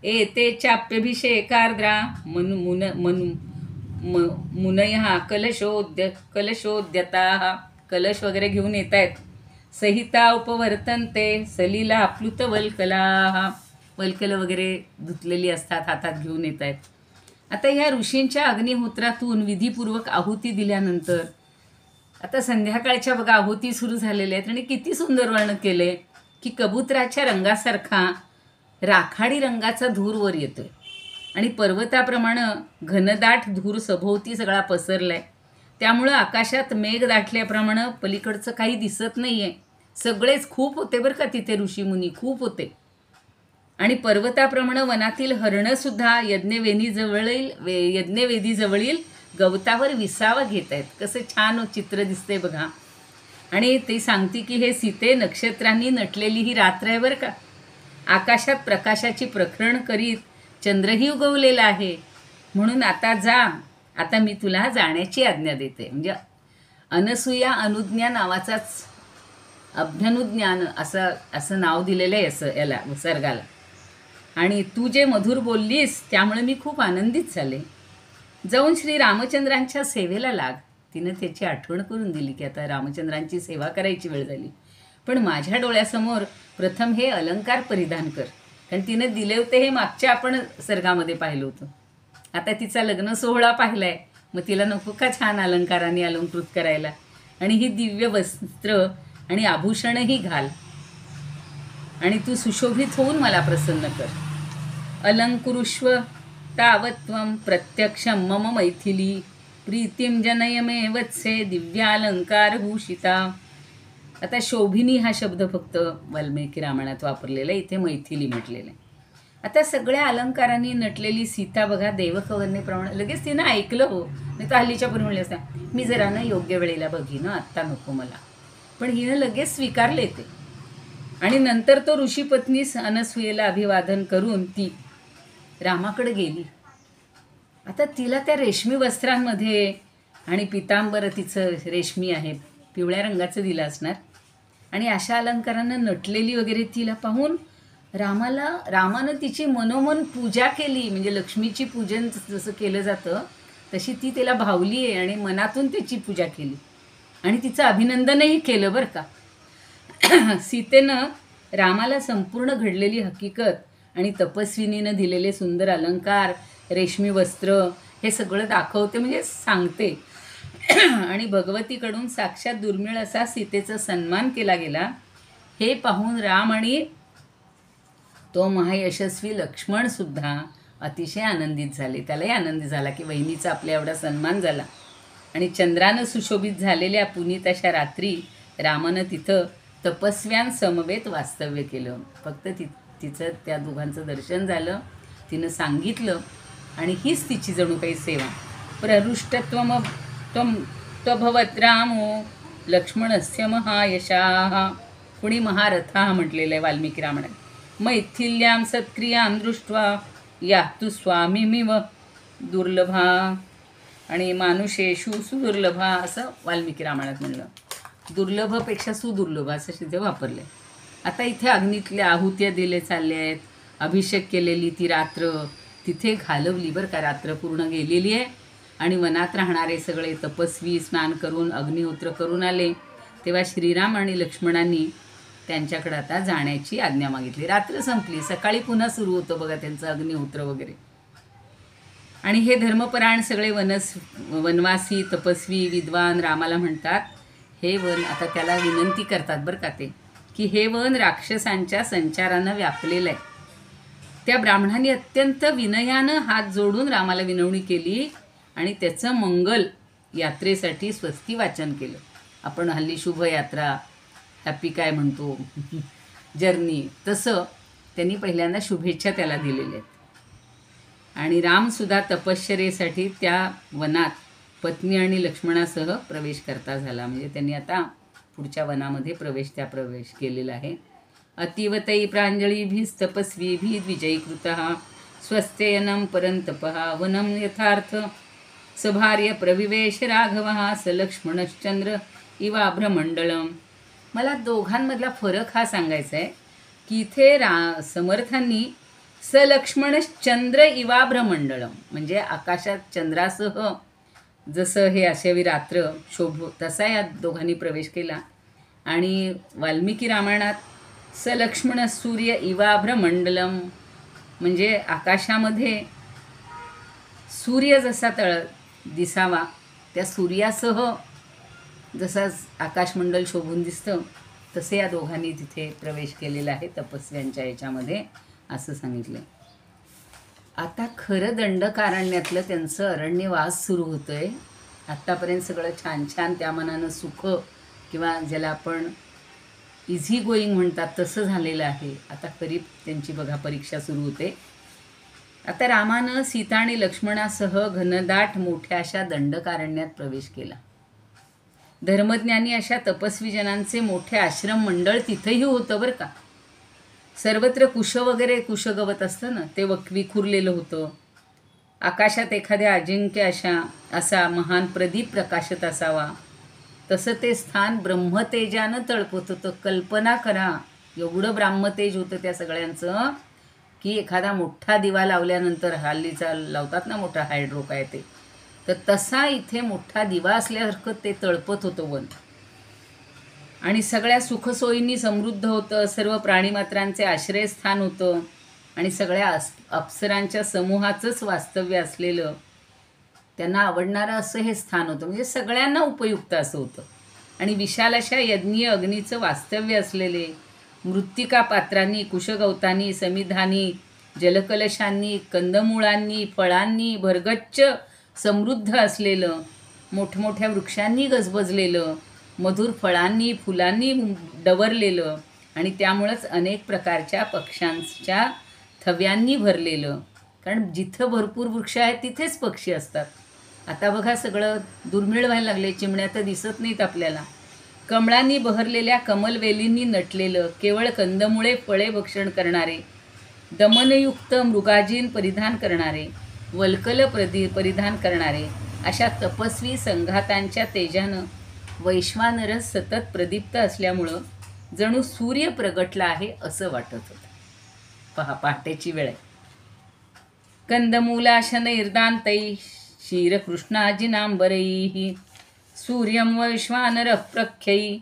एते चाप्यभिषेकार्द्रा मुनयः कलशोद्यताः. कलश वगैरे घेऊन येत आहेत. सहिता उपवर्तन्ते सलिला प्लुतवल्कलाः. वल्कल वगैरे धुतलेली असतात, हातात घेऊन येत आहेत. आता ह्या ऋषींच्या अग्निहोत्रातून विधीपूर्वक आहुती दिल्यानंतर आता संध्याकाळच्या बघा आहुती सुरू झालेल्या आहेत आणि किती सुंदर वर्णन केले की कबुतराच्या रंगासारखा राखाडी रंगाचा धूर वर येतोय आणि पर्वताप्रमाणे घनदाट धूर सभोवती सगळा पसरलाय. त्यामुळं आकाशात मेघ दाटल्याप्रमाणे पलीकडचं काही दिसत नाहीये. सगळेच खूप होते बरं का तिथे, ऋषीमुनी खूप होते. आणि पर्वताप्रमाणे वनातील हरणंसुद्धा यज्ञवेदीजवळील गवतावर विसावा घेत आहेत. कसं छान चित्र दिसतंय बघा. आणि ते सांगते की हे सीते नक्षत्रांनी नटलेली ही रात्र आहे बरं का. आकाशात प्रकाशाची प्रखरण करीत चंद्रही उगवलेला आहे. म्हणून आता जा, आता मी तुला जाण्याची आज्ञा देते. म्हणजे अनसूया अनुज्ञा नावाचाच अभ्यनुज्ञान असं नाव दिलेलं आहे असं याला सर्गाला. आणि तू जे मधुर बोललीस त्यामुळे मी खूप आनंदित झाले. जाऊन श्री रामचंद्रांच्या सेवेला लाग. तिनं त्याची आठवण करून दिली की आता रामचंद्रांची सेवा करायची वेळ झाली. पण माझ्या डोळ्यासमोर प्रथम हे अलंकार परिधान कर. कारण तिनं दिले होते हे मागच्या आपण सर्गामध्ये पाहिलं होतं. आता तिचा लग्न सोहळा पाहिला आहे, मग तिला नको का छान अलंकाराने अलंकृत करायला. आणि ही दिव्य वस्त्र आणि आभूषणही घाल आणि तू सुशोभित होऊन मला प्रसन्न कर. अलंकुरुष्व तावत्वं प्रत्यक्षं मम मैथिली प्रीतिं जनय मे वत्से दिव्यालंकारभूषिता. आता शोभिनी हा शब्द फक्त वाल्मिकी रामायणात वापरलेला आहे, इथे मैथिली म्हटलेलं आहे. आता सगळ्या अलंकारांनी नटलेली सीता बघा देवकवरणेप्रमाणे लगेच तिनं ऐकलं. हो नाही तर हल्लीच्या पूर्वी म्हणले असता मी जरा ना योग्य वेळेला बघीन, आत्ता नको मला. पण हिनं लगेच स्वीकारले ते. आणि नंतर तो ऋषीपत्नीस अनसूयेला अभिवादन करून ती रामाकडे गेली. आता तिला त्या रेशमी वस्त्रांमध्ये आणि पितांबर तिचं रेशमी आहे, पिवळ्या रंगाचं दिलं असणार. आणि अशा अलंकारानं नटलेली वगैरे तिला पाहून रामानं तिची मनोमन पूजा केली. म्हणजे लक्ष्मीची पूजन जसं केलं जातं तशी ती तिला भावली आहे आणि मनातून त्याची पूजा केली आणि तिचं अभिनंदनही केलं बरं का. सीतेनं रामाला संपूर्ण घडलेली हकीकत आणि तपस्विनीनं दिलेले सुंदर अलंकार, रेशमी वस्त्र हे सगळं दाखवते, म्हणजे सांगते. आणि भगवतीकडून साक्षात दुर्मिळ असा सीतेचा सन्मान केला गेला. हे पाहून राम आणि तो महायशस्वी लक्ष्मणसुद्धा अतिशय आनंदित झाले. त्यालाही आनंद झाला की वहिनीचा आपल्या एवढा सन्मान झाला. आणि चंद्रानं सुशोभित झालेल्या पुनीत अशा रात्री रामानं तिथं तपस्व्यांसमवेत वास्तव्य केलं. फक्त तिचं त्या दोघांचं दर्शन झालं, तिनं सांगितलं आणि हीच तिची जणू काही सेवा. प्रहृष्टत्वम त्वभवत रामो लक्ष्मणस्य महायशाः. कुणी महारथाः म्हटलेलं आहे वाल्मिकी रामायणात. मैथिल्यां सत्क्रियां दृष्ट्वा यातु स्वामीमिव दुर्लभा आणि मानुषेषु सुदुर्लभा असं वाल्मिकी रामायणात म्हणलं. दुर्लभपेक्षा सुदुर्लभ असं तिथे वापरले. आता इथे अग्नीतल्या आहुत्या दिले चालले आहेत. अभिषेक केलेली ती रात्र तिथे घालवली बरं का. रात्र पूर्ण गेलेली आहे आणि वनात राहणारे सगळे तपस्वी स्नान करून अग्निहोत्र करून आले. तेव्हा श्रीराम आणि लक्ष्मणांनी त्यांच्याकडे आता जाण्याची आज्ञा मागितली. रात्र संपली, सकाळी पुन्हा सुरू होतं बघा त्यांचं अग्निहोत्र वगैरे. आणि हे धर्मपरायण सगळे वनवासी तपस्वी विद्वान रामाला म्हणतात हे वन, आता त्याला विनंती करतात बरं का ते, की हे वन राक्षसांच्या संचारानं व्यापलेलं आहे. त्या ब्राह्मणांनी अत्यंत विनयानं हात जोडून रामाला विनवणी केली आणि त्याचं मंगल यात्रेसाठी स्वस्ती वाचन केलं. आपण हल्ली शुभयात्रा हॅपी काय म्हणतो जर्नी, तसं त्यांनी पहिल्यांदा शुभेच्छा त्याला दिलेल्या आहेत. आणि रामसुद्धा तपश्चर्येसाठी त्या वनात पत्नी आणि लक्ष्मणासह प्रवेश करता झाला. म्हणजे त्यांनी आता पुढच्या वनामध्ये प्रवेश केलेला आहे. अतीवतई प्रांजळीभिस्तपस्वीभिः द्विजयीकृतः स्वस्त्ययनं परन्तपः वनं यथार्थ सभार्य प्रविवेश राघवः स लक्ष्मणश्चंद्र इवाभ्रमंडलम. मला दोघांमधला फरक हा सांगायचा आहे की इथे समर्थांनी स लक्ष्मणश्चंद्र इवाभ्रमंडलम म्हणजे आकाशात चंद्रासह जसं हे अशावी रात्र शोभ तसा या दोघांनी प्रवेश केला. आणि वाल्मिकी रामायणात स लक्ष्मण सूर्य इवाभ्रमंडलम म्हणजे आकाशामध्ये सूर्य जसा दिसावा त्या सूर्यासह जसा आकाशमंडल शोभून दिसतं तसे या दोघांनी तिथे प्रवेश केलेला आहे तपस्व्यांच्या याच्यामध्ये असं सांगितलं. आता खरं दंडकारण्यातलं त्यांचं अरण्यवास सुरू होतं आहे. आत्तापर्यंत सगळं छान छान त्या मनानं सुख किंवा ज्याला आपण इझी गोईंग म्हणतात तसं झालेलं आहे. आता खरी त्यांची बघा परीक्षा सुरू होते. आता रामानं सीता आणि लक्ष्मणासह घनदाट मोठ्या अशा दंडकारण्यात प्रवेश केला. धर्मज्ञानी अशा तपस्वी जनांचे मोठे आश्रम मंडळ तिथंही होतं बरं का. सर्वत्र कुश वगैरे कुशगवत असतं ना ते विखुरलेलं होतं. आकाशात एखाद्या अजिंक्य असा महान प्रदीप प्रकाशत असावा तसं ते स्थान ब्रह्मतेजानं तळपत होतं. कल्पना करा एवढं ब्राह्मतेज होतं त्या सगळ्यांचं की एखादा मोठा दिवा लावल्यानंतर हल्लीचा लावतात ना मोठा हायड्रो काय ते तर तसा इथे मोठा दिवा असल्यासारखं ते तळपत होतं वन. आणि सगळ्या सुखसोयींनी समृद्ध होतं. सर्व प्राणीमात्रांचे आश्रयस्थान होतं आणि सगळ्या अप्सरांच्या समूहाचंच वास्तव्य असलेलं त्यांना आवडणारं असं हे स्थान होतं. म्हणजे सगळ्यांना उपयुक्त असं होतं. आणि विशाल अशा यज्ञीय अग्नीचं वास्तव्य असलेले मृत्तिका पात्रांनी कुशगवतांनी समिधानी जलकलशांनी कंदमुळांनी फळांनी भरगच्च समृद्ध असलेलं मोठमोठ्या वृक्षांनी गजबजलेलं मधुर फळांनी फुलांनी डवरलेलं आणि त्यामुळंच अनेक प्रकारच्या पक्ष्यांच्या थव्यांनी भरलेलं. कारण जिथं भरपूर वृक्ष आहेत तिथेच पक्षी असतात. आता बघा सगळं दुर्मिळ व्हायला लागले. चिमण्या तर दिसत नाहीत आपल्याला. कमळांनी बहरलेल्या कमलवेलींनी नटलेलं केवळ कंदमुळे फळे भक्षण करणारे दमनयुक्त मृगाजीन परिधान करणारे वल्कल परिधान करणारे अशा तपस्वी संघातांच्या तेजानं वैश्वानरस सतत प्रदीप्त असल्यामुळं जणू सूर्य प्रगटला आहे असं वाटत होतं. पहा पहाटेची वेळ आहे. कंदमूलाशन इर्दांतै क्षीरकृष्णाजिनांबरैः सूर्यं वैश्वानरः प्रख्यै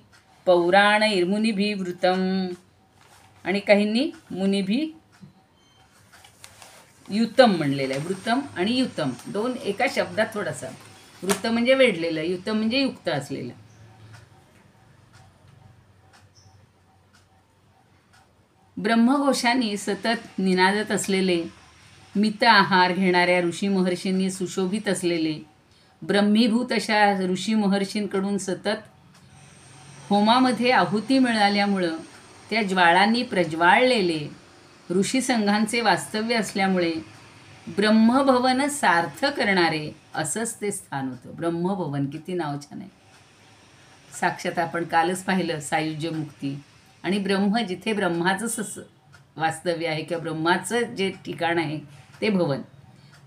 पौराणैर्मुनिभिवृतं. आणि काहींनी मुनिभी युतम म्हणलेलं आहे. वृतम आणि युतम दोन एका शब्दात थोडासा. वृत्त म्हणजे वेढलेलं युतम म्हणजे युक्त असलेलं. ब्रह्मघोषांनी सतत निनादत असलेले मित आहार घेणाऱ्या ऋषी महर्षींनी सुशोभित असलेले ब्रह्मीभूत अशा ऋषी महर्षींकडून सतत होमामध्ये आहुती मिळाल्यामुळं त्या ज्वाळांनी प्रज्वाळलेले ऋषी संघांचे वास्तव्य असल्यामुळे ब्रह्मभवन सार्थ करणारे असंच ते स्थान होतं. ब्रह्मभवन किती नाव छान आहे. साक्षात आपण कालच पाहिलं सायुज्य मुक्ती. आणि ब्रह्म जिथे ब्रह्माचं वास्तव्य आहे किंवा ब्रह्माचं जे ठिकाण आहे ते भवन.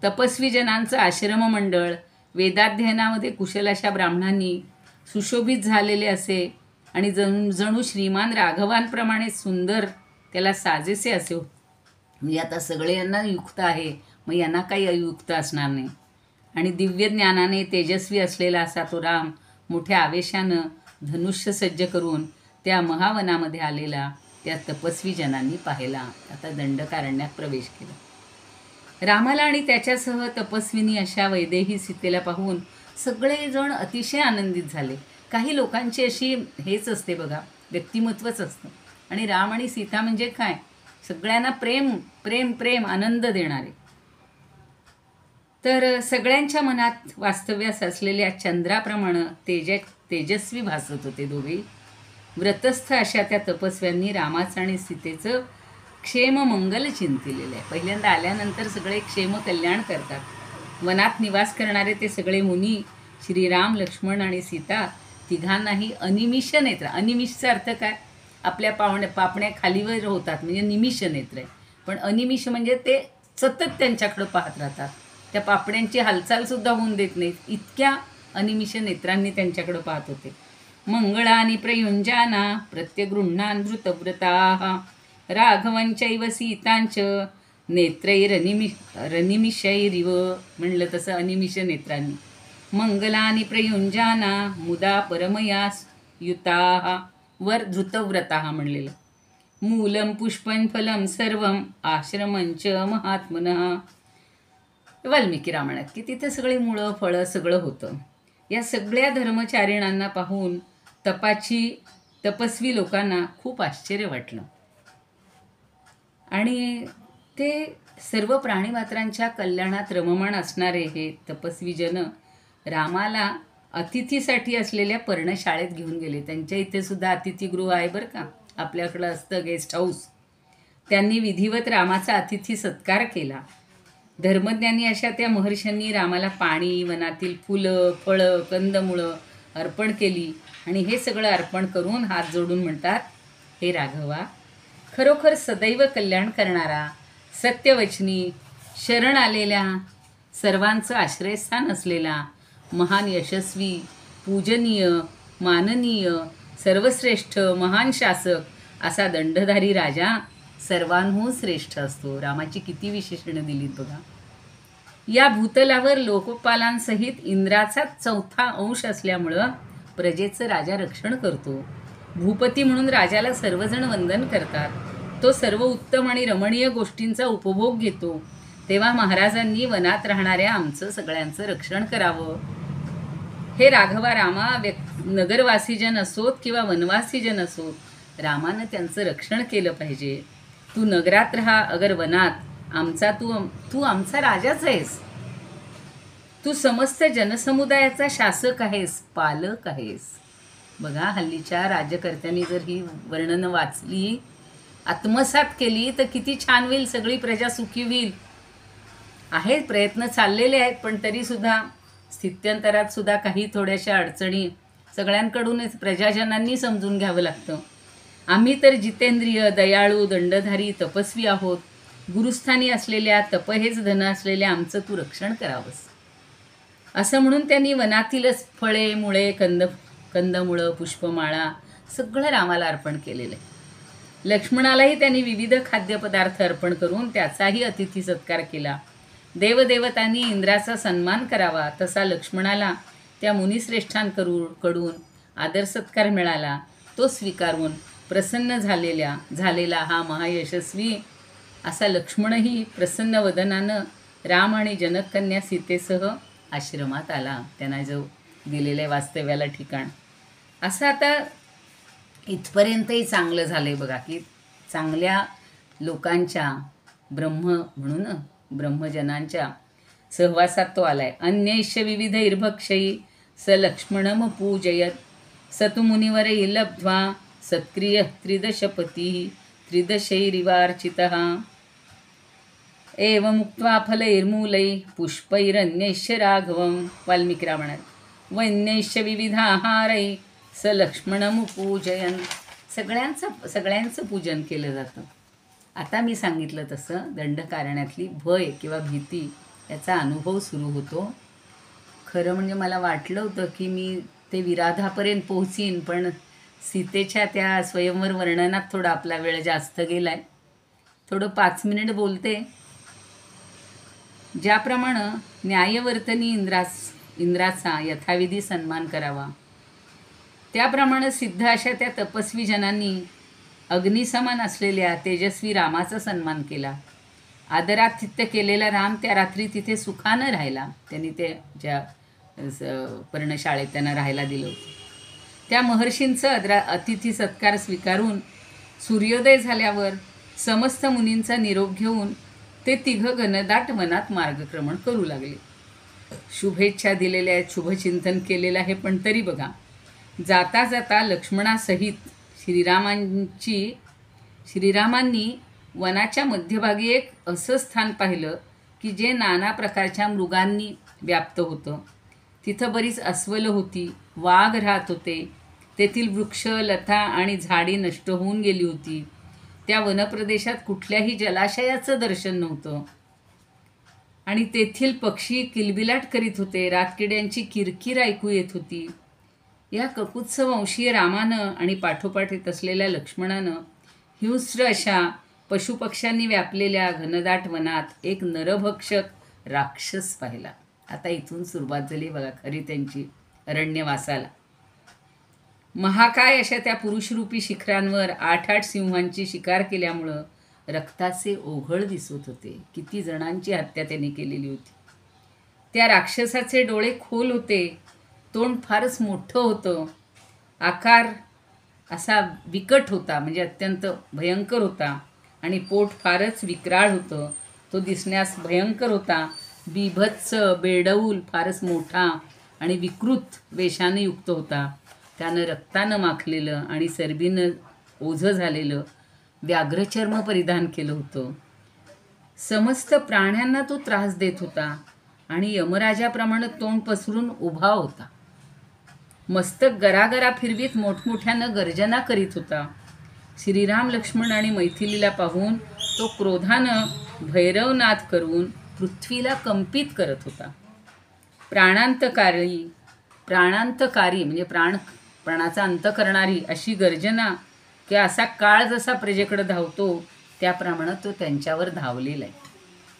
तपस्वी जनांचं आश्रममंडळ वेदाध्ययनामध्ये कुशल अशा ब्राह्मणांनी सुशोभित झालेले असे आणि जणू श्रीमान राघवांप्रमाणे सुंदर त्याला साजेसे असे होते. म्हणजे आता सगळे यांना युक्त आहे मग यांना काही अयुक्त असणार नाही. आणि दिव्य ज्ञानाने तेजस्वी असलेला असा तो राम मोठ्या आवेशानं धनुष्य सज्ज करून त्या महावनामध्ये आलेला त्या तपस्वी जनांनी पाहिला. आता दंडकारण्यात प्रवेश केला. रामाला आणि त्याच्यासह तपस्विनी अशा वैदेही सीतेला पाहून सगळेजण अतिशय आनंदित झाले. काही लोकांची अशी हेच असते बघा व्यक्तिमत्वच असतं. आणि राम आणि सीता म्हणजे काय सगळ्यांना प्रेम प्रेम प्रेम आनंद देणारे. तर सगळ्यांच्या मनात वास्तव्यास असलेल्या चंद्राप्रमाणे तेजस्वी भासत होते दोघेही. व्रतस्थ अशा त्या तपस्व्यांनी रामाचं आणि सीतेचं क्षेम मंगल चिंतिलेलं आहे. पहिल्यांदा आल्यानंतर सगळे क्षेम कल्याण करतात. वनात निवास करणारे ते सगळे मुनी श्रीराम लक्ष्मण आणि सीता तिघांनाही अनिमिष नेत्र. अनिमिषचा अर्थ काय आपल्या पापण्या खालीवर होतात म्हणजे निमिष नेत्र आहे. पण अनिमिष म्हणजे ते सतत त्यांच्याकडं पाहत राहतात. त्या पापण्यांची हालचालसुद्धा होऊन देत नाहीत, इतक्या अनिमिष नेत्रांनी त्यांच्याकडं पाहत होते. मंगळानि प्रयुञ्जाना प्रत्यगृह्णान् धृतव्रताः राघवंचैव सीतांच रनिमिषैरिव म्हणलं तसं अनिमिष नेत्रांनी. मंगलानि प्रयुञ्जाना मुदा परमया युताः वर धृतव्रताः म्हणलेलं. मूलं पुष्पं फलं सर्वं आश्रमंच महात्मनः. वाल्मिकी रामायणात की तिथे सगळी मुळं फळं सगळं होतं. या सगळ्या धर्मचारिणांना पाहून तपस्वी लोकांना खूप आश्चर्य वाटलं आणि ते सर्व प्राणीमात्रांच्या कल्याणात रममाण असणारे हे तपस्वी जन रामाला अतिथीसाठी असलेल्या पर्णशाळेत घेऊन गेले. त्यांच्या इथे सुद्धा अतिथीगृह आहे बरं का, आपल्याकडं असतं गेस्ट हाऊस. त्यांनी विधिवत रामाचा अतिथी सत्कार केला. धर्मज्ञानी अशा त्या महर्षींनी रामाला पाणी, वनातील फुलं, फळं, कंदमुळं अर्पण केली आणि हे सगळं अर्पण करून हात जोडून म्हणतात, हे राघवा, खरोखर सदैव कल्याण करणारा, सत्यवचनी, शरण आलेल्या सर्वांचं आश्रयस्थान असलेला, महान यशस्वी, पूजनीय, माननीय, सर्वश्रेष्ठ, महान शासक असा दंडधारी राजा सर्वांहून श्रेष्ठ असतो. रामाची किती विशेषणं दिलीत बघा. या भूतलावर लोकपालांसहित इंद्राचा 4था अंश असल्यामुळं प्रजेचं राजा रक्षण करतो. भूपती म्हणून राजाला सर्वजण वंदन करतात. तो सर्व उत्तम आणि रमणीय गोष्टींचा उपभोग घेतो. तेव्हा महाराजांनी वनात राहणाऱ्या आमचं सगळ्यांचं रक्षण करावं. हे राघवा रामा, नगरवासीजन असोत किंवा वनवासीजन असोत, रामानं त्यांचं रक्षण केलं पाहिजे. तू नगरात राहा अगर वनात, तू आमचा राजाच आहेस. तू समस्त जनसमुदायाचा शासक आहेस, पालक आहेस. बघा, हल्लीच्या राज्यकर्त्यांनी जर ही वर्णनं वाचली, आत्मसात केली तर किती छान होईल, सगळी प्रजा सुखी होईल. आहेत प्रयत्न चाललेले आहेत, पण तरीसुद्धा स्थित्यंतरात सुद्धा काही थोड्याशा अडचणी सगळ्यांकडूनच प्रजाजनांनी समजून घ्यावं लागतं. आम्ही तर जितेंद्रिय, दयाळू, दंडधारी, तपस्वी आहोत. गुरुस्थानी असलेल्या, तप हेच धन असलेल्या आमचं तू रक्षण करावंस. असं म्हणून त्यांनी वनातीलच फळे, मुळे, कंदमुळं, पुष्पमाळा सगळं रामाला अर्पण केलेलं आहे. लक्ष्मणालाही त्यांनी विविध खाद्यपदार्थ अर्पण करून त्याचाही अतिथी सत्कार केला. देवदेवतांनी इंद्राचा सन्मान करावा तसा लक्ष्मणाला त्या मुनिश्रेष्ठांकडून आदर सत्कार मिळाला. तो स्वीकारून प्रसन्न झालेला हा महायशस्वी असा लक्ष्मणही प्रसन्न वदनानं राम आणि जनककन्या सीतेसह आश्रमात आला. त्यांना जो दिलेल्या वास्तव्याला ठिकाण. असं आता इथपर्यंतही चांगलं झालं आहे बघा, की चांगल्या लोकांच्या ब्रह्मजनांच्या सहवासात तो आलाय. अन्यैष विविध इर्भक्षयी स लक्ष्मणम पूजयत स तु मुनिवरैः लब्ध्वा सत्क्रिय त्रिदशपती त्रिदशैरिवार्चितः एवमुक्त्वा फलैर्मूलैः पुष्पैरन्यैश्च राघवं. वाल्मिकी रामायणात वन्यैश्च विविधाहारैः स लक्ष्मणमुपूजयन्. सगळ्यांचं पूजन केलं जातं. आता मी सांगितलं तसं दंडकारण्यातली भय किंवा भीती याचा अनुभव सुरू होतो. खरं म्हणजे मला वाटलं होतं की मी ते विराधापर्यंत पोहोचीन, पण सीतेच्या त्या स्वयंवर वर्णनात थोडा आपला वेळ जास्त गेला आहे. थोडं 5 मिनिट बोलते. ज्याप्रमाणे न्यायवर्तनी इंद्राचा यथाविधी सन्मान करावा, त्याप्रमाणे सिद्ध अशा त्या तपस्वी जनांनी अग्निसमान असलेल्या तेजस्वी रामाचा सन्मान केला. आदरातिथ्य केलेला राम त्या रात्री तिथे सुखानं राहिला. त्यांनी ते ज्या पर्णशाळेत त्यांना राहायला दिलं होतं, त्या महर्षींचं अतिथी सत्कार स्वीकारून सूर्योदय झाल्यावर समस्त मुनींचा निरोप घेऊन ते तिघं घनदाट वनात मार्गक्रमण करू लागले. शुभेच्छा दिलेल्या आहेत, शुभचिंतन केलेलं आहे, पण तरी बघा, जाता जाता लक्ष्मणासहित श्रीरामांनी वनाच्या मध्यभागी एक असं स्थान पाहिलं की जे नाना प्रकारच्या मृगांनी व्याप्त होतं. तिथं बरीच अस्वलं होती, वाघ राहत होते. तेथील वृक्ष, लता आणि झाडी नष्ट होऊन गेली होती. त्या वनप्रदेशात कुठल्याही जलाशयाचं दर्शन नव्हतं. आणि तेथील पक्षी किलबिलाट करीत होते. रातकिड्यांची किरकिर ऐकू येत होती. या ककुत्सव वंशीय रामानं आणि पाठोपाठ येत असलेल्या लक्ष्मणानं हिंस्र अशा पशुपक्ष्यांनी व्यापलेल्या घनदाट वनात एक नरभक्षक राक्षस पाहिला. आता इथून सुरुवात झाली बघा खरी त्यांची अरण्यवासाला. महाकाय अशा त्या पुरुषरूपी शिखरांवर 8-8 सिंहांची शिकार केल्यामुळं रक्ताचे ओघळ दिसत होते. किती जणांची हत्या त्याने केलेली होती. त्या राक्षसाचे डोळे खोल होते. तोंड फारच मोठं होतं. आकार असा विकट होता, म्हणजे अत्यंत भयंकर होता. आणि पोट फारच विक्राळ होतं. तो दिसण्यास भयंकर होता. बिभत्स बेडौल फारच मोठा आणि विकृत वेशाने युक्त होता. त्यानं रक्तानं माखलेलं आणि चरबीनं ओझं झालेलं व्याघ्रचर्म परिधान केलं होतं. समस्त प्राण्यांना तो त्रास देत होता आणि यमराजाप्रमाणे तोंड पसरून उभा होता. मस्तक गरागरा फिरवीत मोठमोठ्यानं गर्जना करीत होता. श्रीराम, लक्ष्मण आणि मैथिलीला पाहून तो क्रोधानं भैरवनाद करून पृथ्वीला कंपित करत होता. प्राणांतकारी म्हणजे प्राणाचा अंत करणारी अशी गर्जना की असा काळ जसा प्रजेकडे धावतो त्याप्रमाणे तो त्यांच्यावर धावलेला आहे.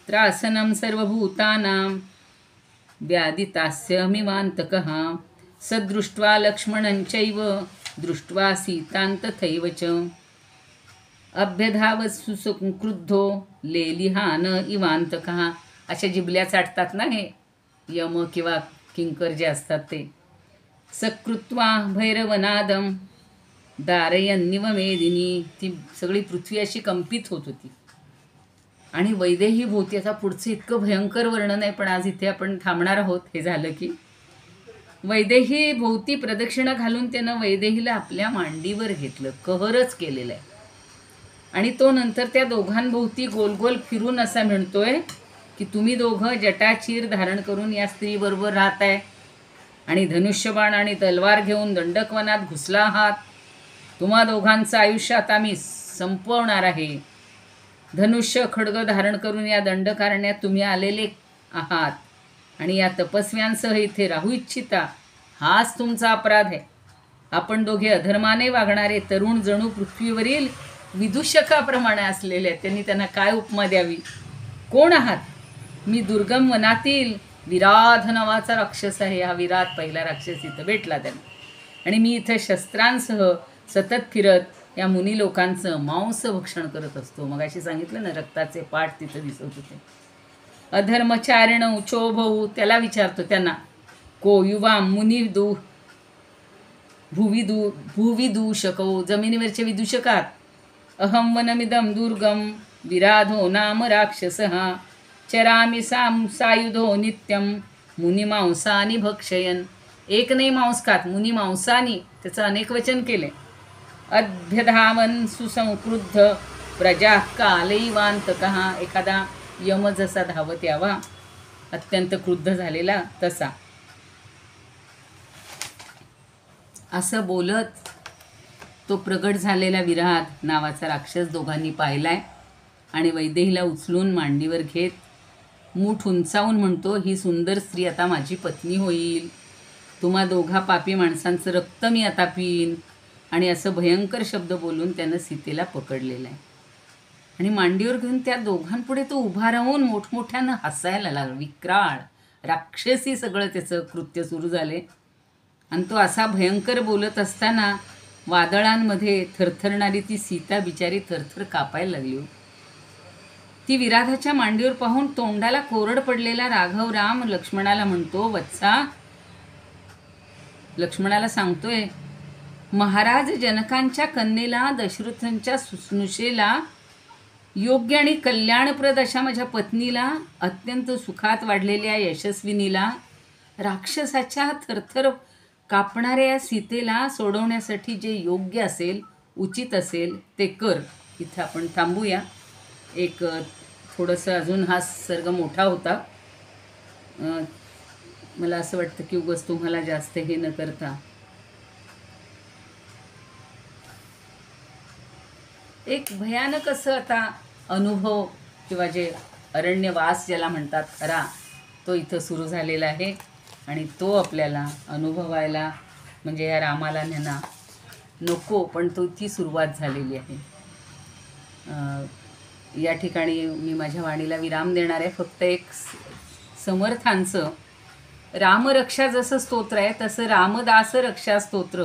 त्रासनम सर्वभूतानां व्याधितास्यमिवान्तकः सदृष्ट्वा लक्ष्मणञ्चैव दृष्ट्वा सीतां तथैव च अभ्यधावत्सु संक्रुद्धो लेलिहान इवान्तकः. अशा जिबल्या चाटतात ना हे यम किंवा किंकर जे असतात ते. सकृत्वा भैरवनादम दारयन्निव मेदिनी. ती सगळी पृथ्वी अशी कंपित होत होती. आणि वैदेही भोवती, आता पुढचं इतकं भयंकर वर्णन आहे पण आज इथे आपण थांबणार आहोत. हे झालं की वैदेही भोवती प्रदक्षिणा घालून त्यानं वैदेहीला आपल्या मांडीवर घेतलं. कहरच केलेलं आहे. आणि तो नंतर त्या दोघांभोवती गोल गोल फिरून असा म्हणतोय की तुम्ही दोघं जटाचीर धारण करून या स्त्रीबरोबर राहताय आणि धनुष्यबाण आणि तलवार घेऊन दंडकवनात घुसला आहात. तुम्हा दोघांचं आयुष्य आता मी संपवणार आहे. धनुष्य खड्ग धारण करून या दंडकारण्यात तुम्ही आलेले आहात आणि या तपस्व्यांसह इथे राहू इच्छिता. हाच तुमचा अपराध आहे. आपण दोघे अधर्माने वागणारे तरुण जणू पृथ्वीवरील विदूषकाप्रमाणे असलेले आहेत. त्यांनी त्यांना काय उपमा द्यावी. कोण आहात? मी दुर्गम वनातील विराध नावाचा राक्षस आहे. हा विराट पहिला राक्षस इथं भेटला त्यांना. आणि मी इथं शस्त्रांसह सतत फिरत या मुनी लोकांचं मांस भक्षण करत असतो. मग अशी सांगितलं ना रक्ताचे पाठ तिथं दिसत होते. अधर्मचारिण उचोभऊ. त्याला विचारतो त्यांना को युवा मुनिदू भूविदूषको. जमिनीवरचे विदूषकात. अहं वनमिदं दुर्गम विराधो नाम राक्षसः चरामि सायुधो नित्यं मुनिमांसानि भक्षयन. एक नाही मांस खात, मुनी मांसानी. त्याचं अनेक वचन केले. अभ्यधावन सुसंक्रुद्ध प्रजा कालैवान्तकः. एखादा यम जसा धावत यावा अत्यंत क्रुद्ध झालेला तसा. असं बोलत तो प्रगट झालेला विराट नावाचा राक्षस दोघांनी पाहिलाय आणि वैदेहीला उचलून मांडीवर घेत मूठ उंचावून म्हणतो, ही सुंदर स्त्री आता माझी पत्नी होईल. तुम्हा दोघा पापी माणसांचं रक्त मी आता पिईन. आणि असं भयंकर शब्द बोलून त्यानं सीतेला पकडलेलं आहे. आणि मांडीवर घेऊन त्या दोघांपुढे तो उभा राहून मोठमोठ्यानं हसायला लागला. विक्राळ राक्षसी सगळं त्याचं कृत्य सुरू झाले. आणि तो असा भयंकर बोलत असताना वादळांमध्ये थरथरणारी ती सीता बिचारी थरथर कापायला लागली. ती विराधाच्या मांडीवर पाहून तोंडाला कोरड पडलेला राघव राम लक्ष्मणाला म्हणतो, वत्सा. लक्ष्मणाला सांगतोय, महाराज जनकांच्या कन्येला दशरथांच्या सुसनुषेला योग्य आणि कल्याणप्रद अशा माझ्या पत्नीला अत्यंत सुखात वाढलेल्या यशस्विनीला राक्षसाच्या थरथर कापणाऱ्या या सीतेला सोडवण्यासाठी जे योग्य असेल उचित असेल ते कर. इथं आपण थांबूया. एक थोडंसं अजून हा सर्ग मोठा होता. मला असं वाटतं की उगाच तुम्हाला जास्त हे न करता एक भयानक असं आता अनुभव किंवा जे अरण्यवास ज्याला म्हणतात खरा, तो इथं सुरू झालेला आहे आणि तो आपल्याला अनुभवायला म्हणजे या रामाला न्याना नको, पण तो ती सुरुवात झालेली आहे. या ठिकाणी मी माझ्या वाणीला विराम देणार आहे. फक्त एक समर्थांचं रामरक्षा जसं स्तोत्र आहे तसं रामदास रक्षा स्तोत्र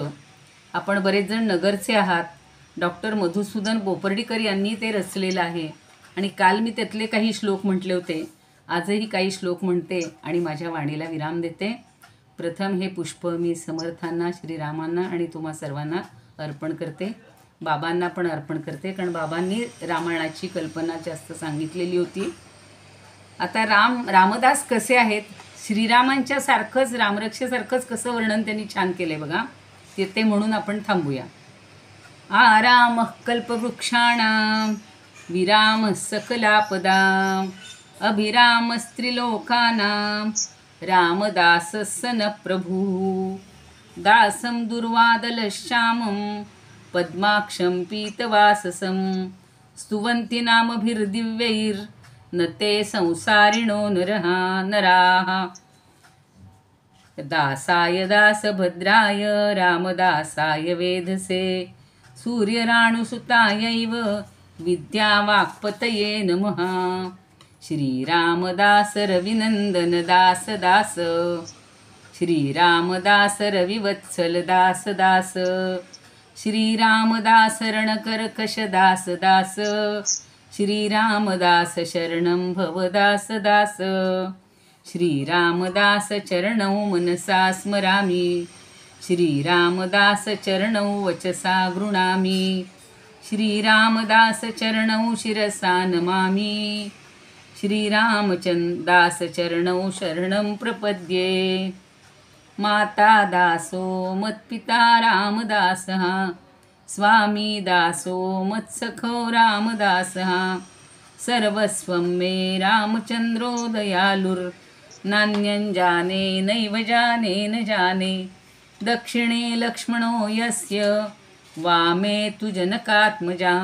आपण बरेच जण नगरचे आहात. डॉक्टर मधुसूदन बोपर्डीकर यांनी ते रचलेलं आहे आणि काल मी त्यातले काही श्लोक म्हटले होते. आजही काही श्लोक म्हणते आणि माझ्या वाणीला विराम देते. प्रथम हे पुष्प मी समर्थांना, श्रीरामांना आणि तुम्हा सर्वांना अर्पण करते. बाबांना पण अर्पण करते, कारण बाबांनी रामायणाची कल्पना जास्त सांगितलेली होती. आता रामदास कसे आहेत, श्रीरामांच्या सारखंच रामरक्षेसारखंच कसं वर्णन त्यांनी छान केलं आहे बघा. ते म्हणून आपण थांबूया. आराम कल्पवृक्षाणां विराम सकलापदां अभिराम स्त्रिलोकानां रामदास सन प्रभू दासं दुर्वादलश्यामं पद्माक्षं पीतवाससं स्तुवन्ति नामभिर्दिव्यैर्न ते संसारिणो नराः दासाय दासभद्राय रामदासाय वेधसे सूर्यराणुसुतायैव विद्यावाक्पतये नमः. श्रीरामदास रविनन्दन दास दास श्रीरामदास रविवत्सल दास दास श्रीरामदास रणकर्कश दास दास श्रीरामदास शरणं भव दास दास श्रीरामदास चरणौ मनसा स्मरामि श्रीरामदास चरणौ वचसा गृणामि श्रीरामदास चरणौ शिरसा नमामि श्रीरामदास चरणौ शरणं प्रपद्ये. माता दासो मत्पिता रामदासः स्वामी दासो मत्सखो रामदासः सर्वस्वं मे रामचन्द्रो दयालुर्नान्यं जाने नैव जाने न जाने दक्षिणे लक्ष्मणो यस्य वामे तु जनकात्मजा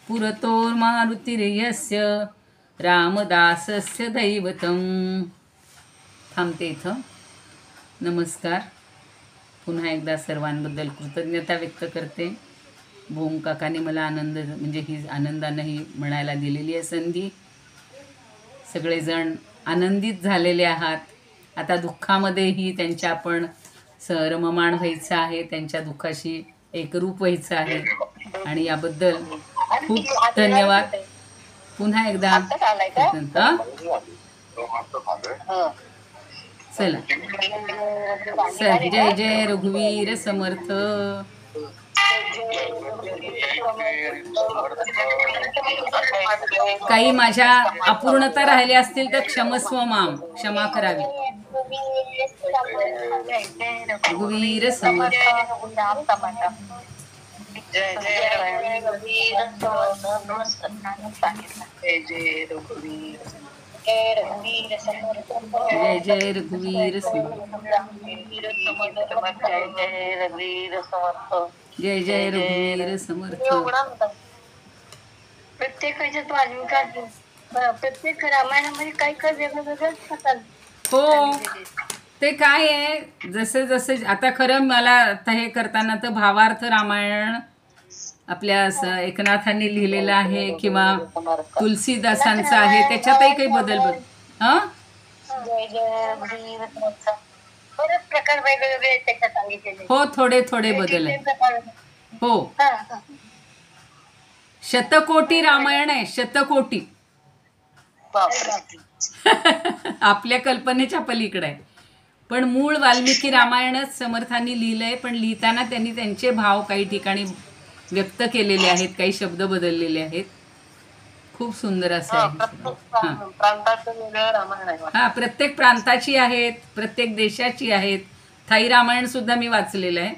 पुरतोर्मारुतिर्यस्य रामदासस्य दैवतं. थांबते इथं. नमस्कार. पुन्हा एकदा सर्वांबद्दल कृतज्ञता व्यक्त करते. भोम काकाने मला आनंद म्हणजे ही आनंदानं ही म्हणायला दिलेली आहे संधी. सगळेजण आनंदित झालेले आहात. आता दुःखामध्येही त्यांच्या आपण रममाण व्हायचं आहे, त्यांच्या दुःखाशी एकरूप व्हायचं आहे आणि याबद्दल खूप धन्यवाद. पुन्हा एकदा हां चला. जय जय रघुवीर समर्थ. काही माझ्या अपूर्णता राहिल्या असतील तर क्षमस्व माम, क्षमा करावी. रघुवीर समर्थ. जय जय रघुवीर समर्थ. जय जय रघुवीर समर्थ. जय जय रघुवीर समर्थ. प्रत्येक ह्याच्यात वाल्मिकांनी प्रत्येक रामायणामध्ये काही काही वेगळं वेगळं असतात. हो, ते काय आहे, जसे जसे आता खरं मला आता हे करताना तर भावार्थ रामायण आपल्या एकनाथांनी लिहिलेलं आहे किंवा तुलसीदासांचं आहे, त्याच्यातही काही बदल हां जय जय बरेच प्रकार वेगवेगळे त्याच्यात सांगितलेले. हो, थोडे थोडे बदल आहे. हो, शतकोटी रामायण आहे, शतकोटी. आपल्या कल्पनेच्या पलीकडे आहे. पण मूळ वाल्मिकी रामायणच समर्थांनी लिहिलंय, पण लिहिताना त्यांनी त्यांचे भाव काही ठिकाणी व्यक्त केलेले आहेत, काही शब्द बदललेले आहेत. खूप सुंदर असं आहे. हा, प्रत्येक प्रांताची आहेत, प्रत्येक देशाची आहेत. थाई रामायण सुद्धा मी वाचलेलं आहे.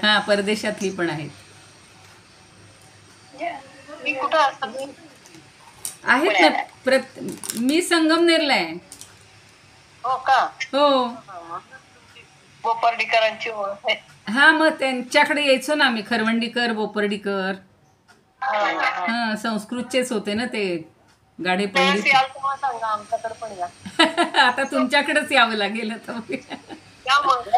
हा, परदेशातली पण आहेत. आहेत ना. मी संगमनेरला आहे. हो का? हो. बोपर्डीकरांची ओळख आहे. हा, मग त्यांच्याकडे यायचो ना आम्ही. खरवंडीकर, बोपर्डीकर. हा संस्कृतचेच होते ना ते गाडे तेव्हा पंडित. याल तेव्हा सांगा आमच्याकडे पण या. आता तुमच्याकडेच यावं लागेल आता. या मग.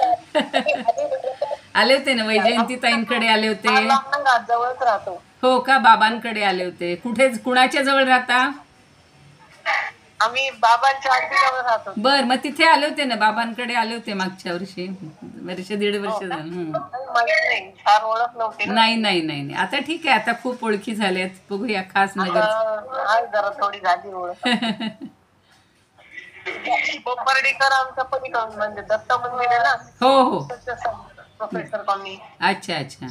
आले होते ना वैजयंती ताईंकडे आले होते. फार लांब नाही राहत, जवळच राहतो. हो का, बाबांकडे आले होते. कुठे कुणाच्या जवळ राहता? आम्ही बाबांच्या अगदी जवळ राहतो. बर, मग तिथे आले होते ना, बाबांकडे आले होते मागच्या वर्षी, दीड वर्ष झालं. माहित नाही, फार ओळख नव्हती ना. नाही नाही नाही नाही, आता ठीक आहे, आता खूप ओळखी झाल्यात. बघूया खास नगर. आता आहे जरा थोडी झाली ओळख. कोपर्डीकर आमच्या पलीकडून म्हणजे दत्त मंदिर आहे ना. हो हो, प्रोफेसर कॉलनी. अच्छा अच्छा.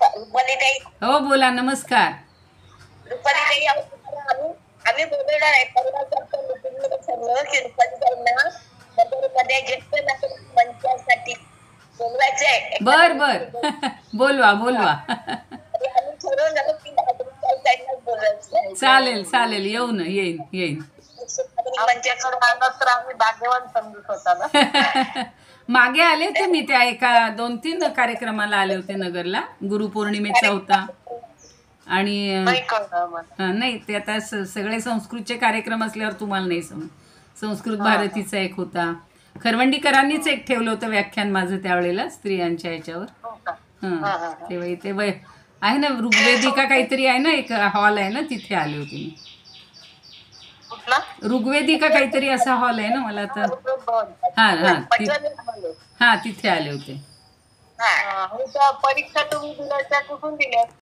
रुपालीताई हो बोला, नमस्कार. रुपालीताई आम्ही बोलवणार आहे पहिला सगळं की रुपालीताईंना नगरमध्ये ज्येष्ठ नागरिक मंचासाठी बोलवायचं आहे. बर बर, बोलवा बोलवा. आणि आम्ही ठरवलं की नागरिकांनाच बोलवायचं. चालेल चालेल, येऊ ना, येईन येईन. आमच्याकडे आलं तर आम्ही भाग्यवान समजू स्वतःला. मागे आले होते मी, त्या एका 2-3 कार्यक्रमाला आले होते नगरला. गुरुपौर्णिमेचा होता आणि नाही कळलं आम्हाला. नाही, ते आता सगळे संस्कृतचे कार्यक्रम असल्यावर तुम्हाला नाही संस्कृत भारतीचा एक होता. खरवंडीकरांनीच एक ठेवलं होतं व्याख्यान माझं त्यावेळेला स्त्रियांच्या ह्याच्यावर. हो का? हां, तेव्हा इथे आहे ना, ऋग्वेदिका काहीतरी आहे ना, एक हॉल आहे ना, तिथे आले होते मी. कुठला? ऋग्वेदिका काहीतरी असा हॉल आहे ना, मला आता. हां हां, हां तिथे आले होते. परीक्षा तुम्ही दिल्या त्या कुठून दिल्या?